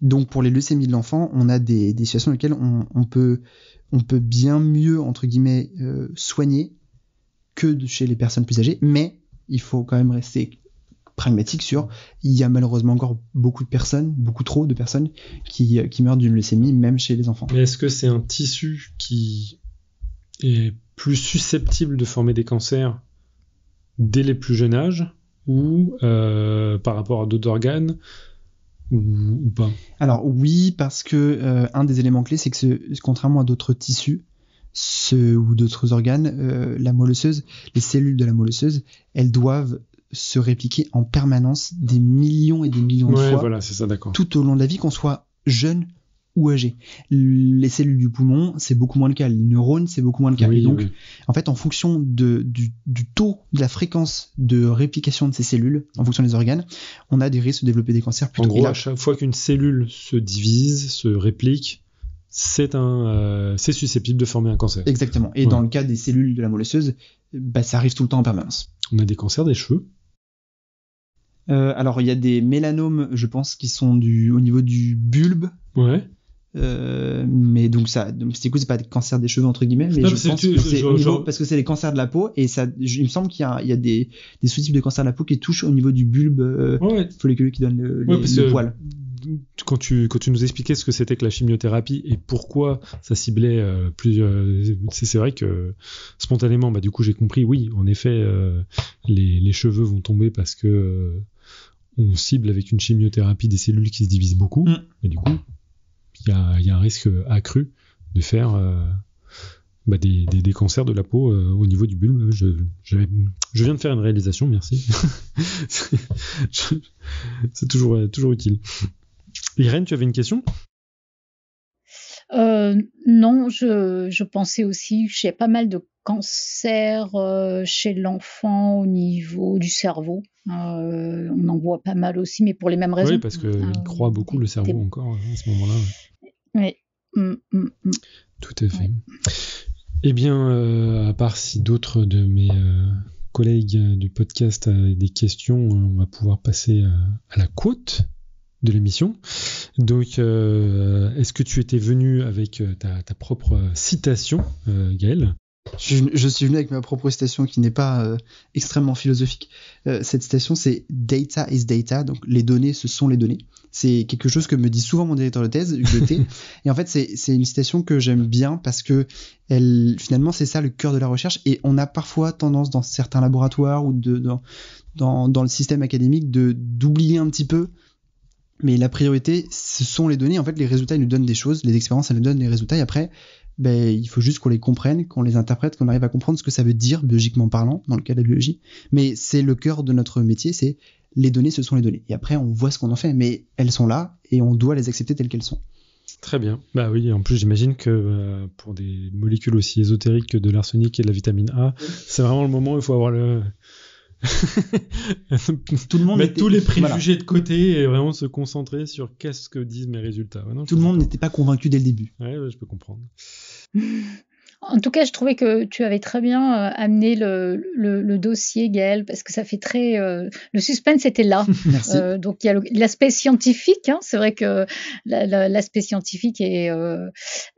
Donc pour les leucémies de l'enfant, on a des situations dans lesquelles on peut bien mieux, entre guillemets, soigner que chez les personnes plus âgées, mais il faut quand même rester pragmatique il y a malheureusement encore beaucoup trop de personnes qui meurent d'une leucémie, même chez les enfants. Mais est-ce que c'est un tissu qui est plus susceptible de former des cancers dès les plus jeunes âges ou par rapport à d'autres organes ou pas ? Alors oui, parce que un des éléments clés, c'est que contrairement à d'autres tissus ou d'autres organes, la moelle osseuse, les cellules de la moelle osseuse, elles doivent se répliquer en permanence des millions et des millions de fois, voilà, c'est ça, d'accord. Tout au long de la vie, qu'on soit jeune ou âgé. Les cellules du poumon, c'est beaucoup moins le cas. Les neurones, c'est beaucoup moins le cas. Oui, et donc, en fait, en fonction du taux, de la fréquence de réplication de ces cellules, en fonction des organes, on a des risques de développer des cancers plus tôt. En gros, à chaque fois qu'une cellule se divise, se réplique, c'est susceptible de former un cancer. Exactement. Et dans le cas des cellules de la moelle osseuse, ça arrive tout le temps en permanence. On a des cancers des cheveux. Alors, il y a des mélanomes, je pense, qui sont au niveau du bulbe. Ouais. Mais donc ça, du coup, c'est pas des cancers des cheveux entre guillemets, mais Non, je mais pense c'est- que c'est au je- niveau, parce que c'est les cancers de la peau, et ça, il me semble qu'il y a des sous-types de cancers de la peau qui touchent au niveau du bulbe Ouais. folliculeux qui donne Ouais, parce le que poil. quand tu nous expliquais ce que c'était que la chimiothérapie et pourquoi ça ciblait c'est vrai que spontanément, du coup j'ai compris, oui, en effet, les cheveux vont tomber parce que on cible avec une chimiothérapie des cellules qui se divisent beaucoup, et du coup il y a un risque accru de faire des cancers de la peau au niveau du bulbe. Je viens de faire une réalisation, merci. C'est toujours utile. Irène, tu avais une question ? Non, je pensais aussi qu'il y a pas mal de cancers chez l'enfant au niveau du cerveau. On en voit pas mal aussi, mais pour les mêmes raisons. Oui, parce qu'il croit beaucoup le cerveau encore à ce moment-là. Ouais. Tout à fait. Eh bien, à part si d'autres de mes collègues du podcast a des questions, on va pouvoir passer à la quote de l'émission. Donc, est-ce que tu étais venu avec ta propre citation, Gaël ? Je suis venu avec ma propre citation qui n'est pas extrêmement philosophique. Cette citation, c'est Data is data, donc les données, ce sont les données. C'est quelque chose que me dit souvent mon directeur de thèse, Hugues Le Thé. Et en fait, c'est une citation que j'aime bien parce que finalement, c'est ça le cœur de la recherche. Et on a parfois tendance dans certains laboratoires ou dans le système académique d'oublier un petit peu. Mais la priorité, ce sont les données. En fait, les résultats, ils nous donnent des choses. Les expériences, elles nous donnent les résultats. Et après, il faut juste qu'on les comprenne, qu'on les interprète, qu'on arrive à comprendre ce que ça veut dire, biologiquement parlant, dans le cas de la biologie. Mais c'est le cœur de notre métier, c'est les données, ce sont les données. Et après, on voit ce qu'on en fait. Mais elles sont là et on doit les accepter telles qu'elles sont. Très bien. Bah oui, en plus, j'imagine que pour des molécules aussi ésotériques que de l'arsenic et de la vitamine A, c'est vraiment le moment où il faut avoir le... Tout le monde mettre tous les préjugés de côté et vraiment se concentrer sur qu'est-ce que disent mes résultats. Ouais, non, tout le monde n'était pas convaincu dès le début. Ouais, je peux comprendre. En tout cas, je trouvais que tu avais très bien amené le dossier, Gaël, parce que ça fait très... le suspense était là. Merci. Donc, il y a l'aspect scientifique. C'est vrai que l'aspect scientifique est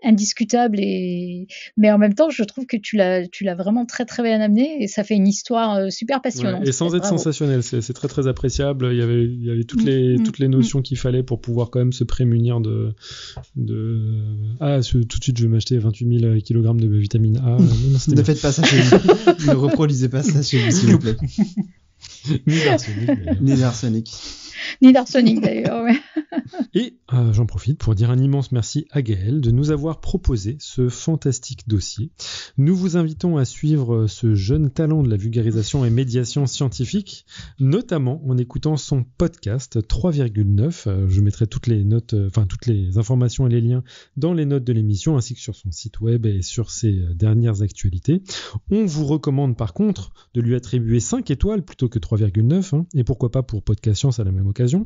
indiscutable. Mais en même temps, je trouve que tu l'as vraiment très, très bien amené. Et ça fait une histoire super passionnante. Ouais, et sans être sensationnel, c'est très, très appréciable. Il y avait toutes les notions qu'il fallait pour pouvoir quand même se prémunir de... tout de suite, je vais m'acheter 28 000 kg de vitamine A. Non, ne faites pas ça chez vous. Ne reproduisez pas ça chez vous, s'il vous plaît. Ni d'arsenic. Ni d'arsenic, d'ailleurs, ouais. Et j'en profite pour dire un immense merci à Gaël de nous avoir proposé ce fantastique dossier. Nous vous invitons à suivre ce jeune talent de la vulgarisation et médiation scientifique, notamment en écoutant son podcast 3,9. Je mettrai toutes les notes, toutes les informations et les liens dans les notes de l'émission, ainsi que sur son site web et sur ses dernières actualités. On vous recommande par contre de lui attribuer 5 étoiles plutôt que 3,9, et pourquoi pas pour Podcast Science à la même occasion.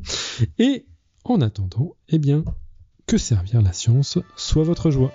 Et en attendant, eh bien, que servir la science soit votre joie.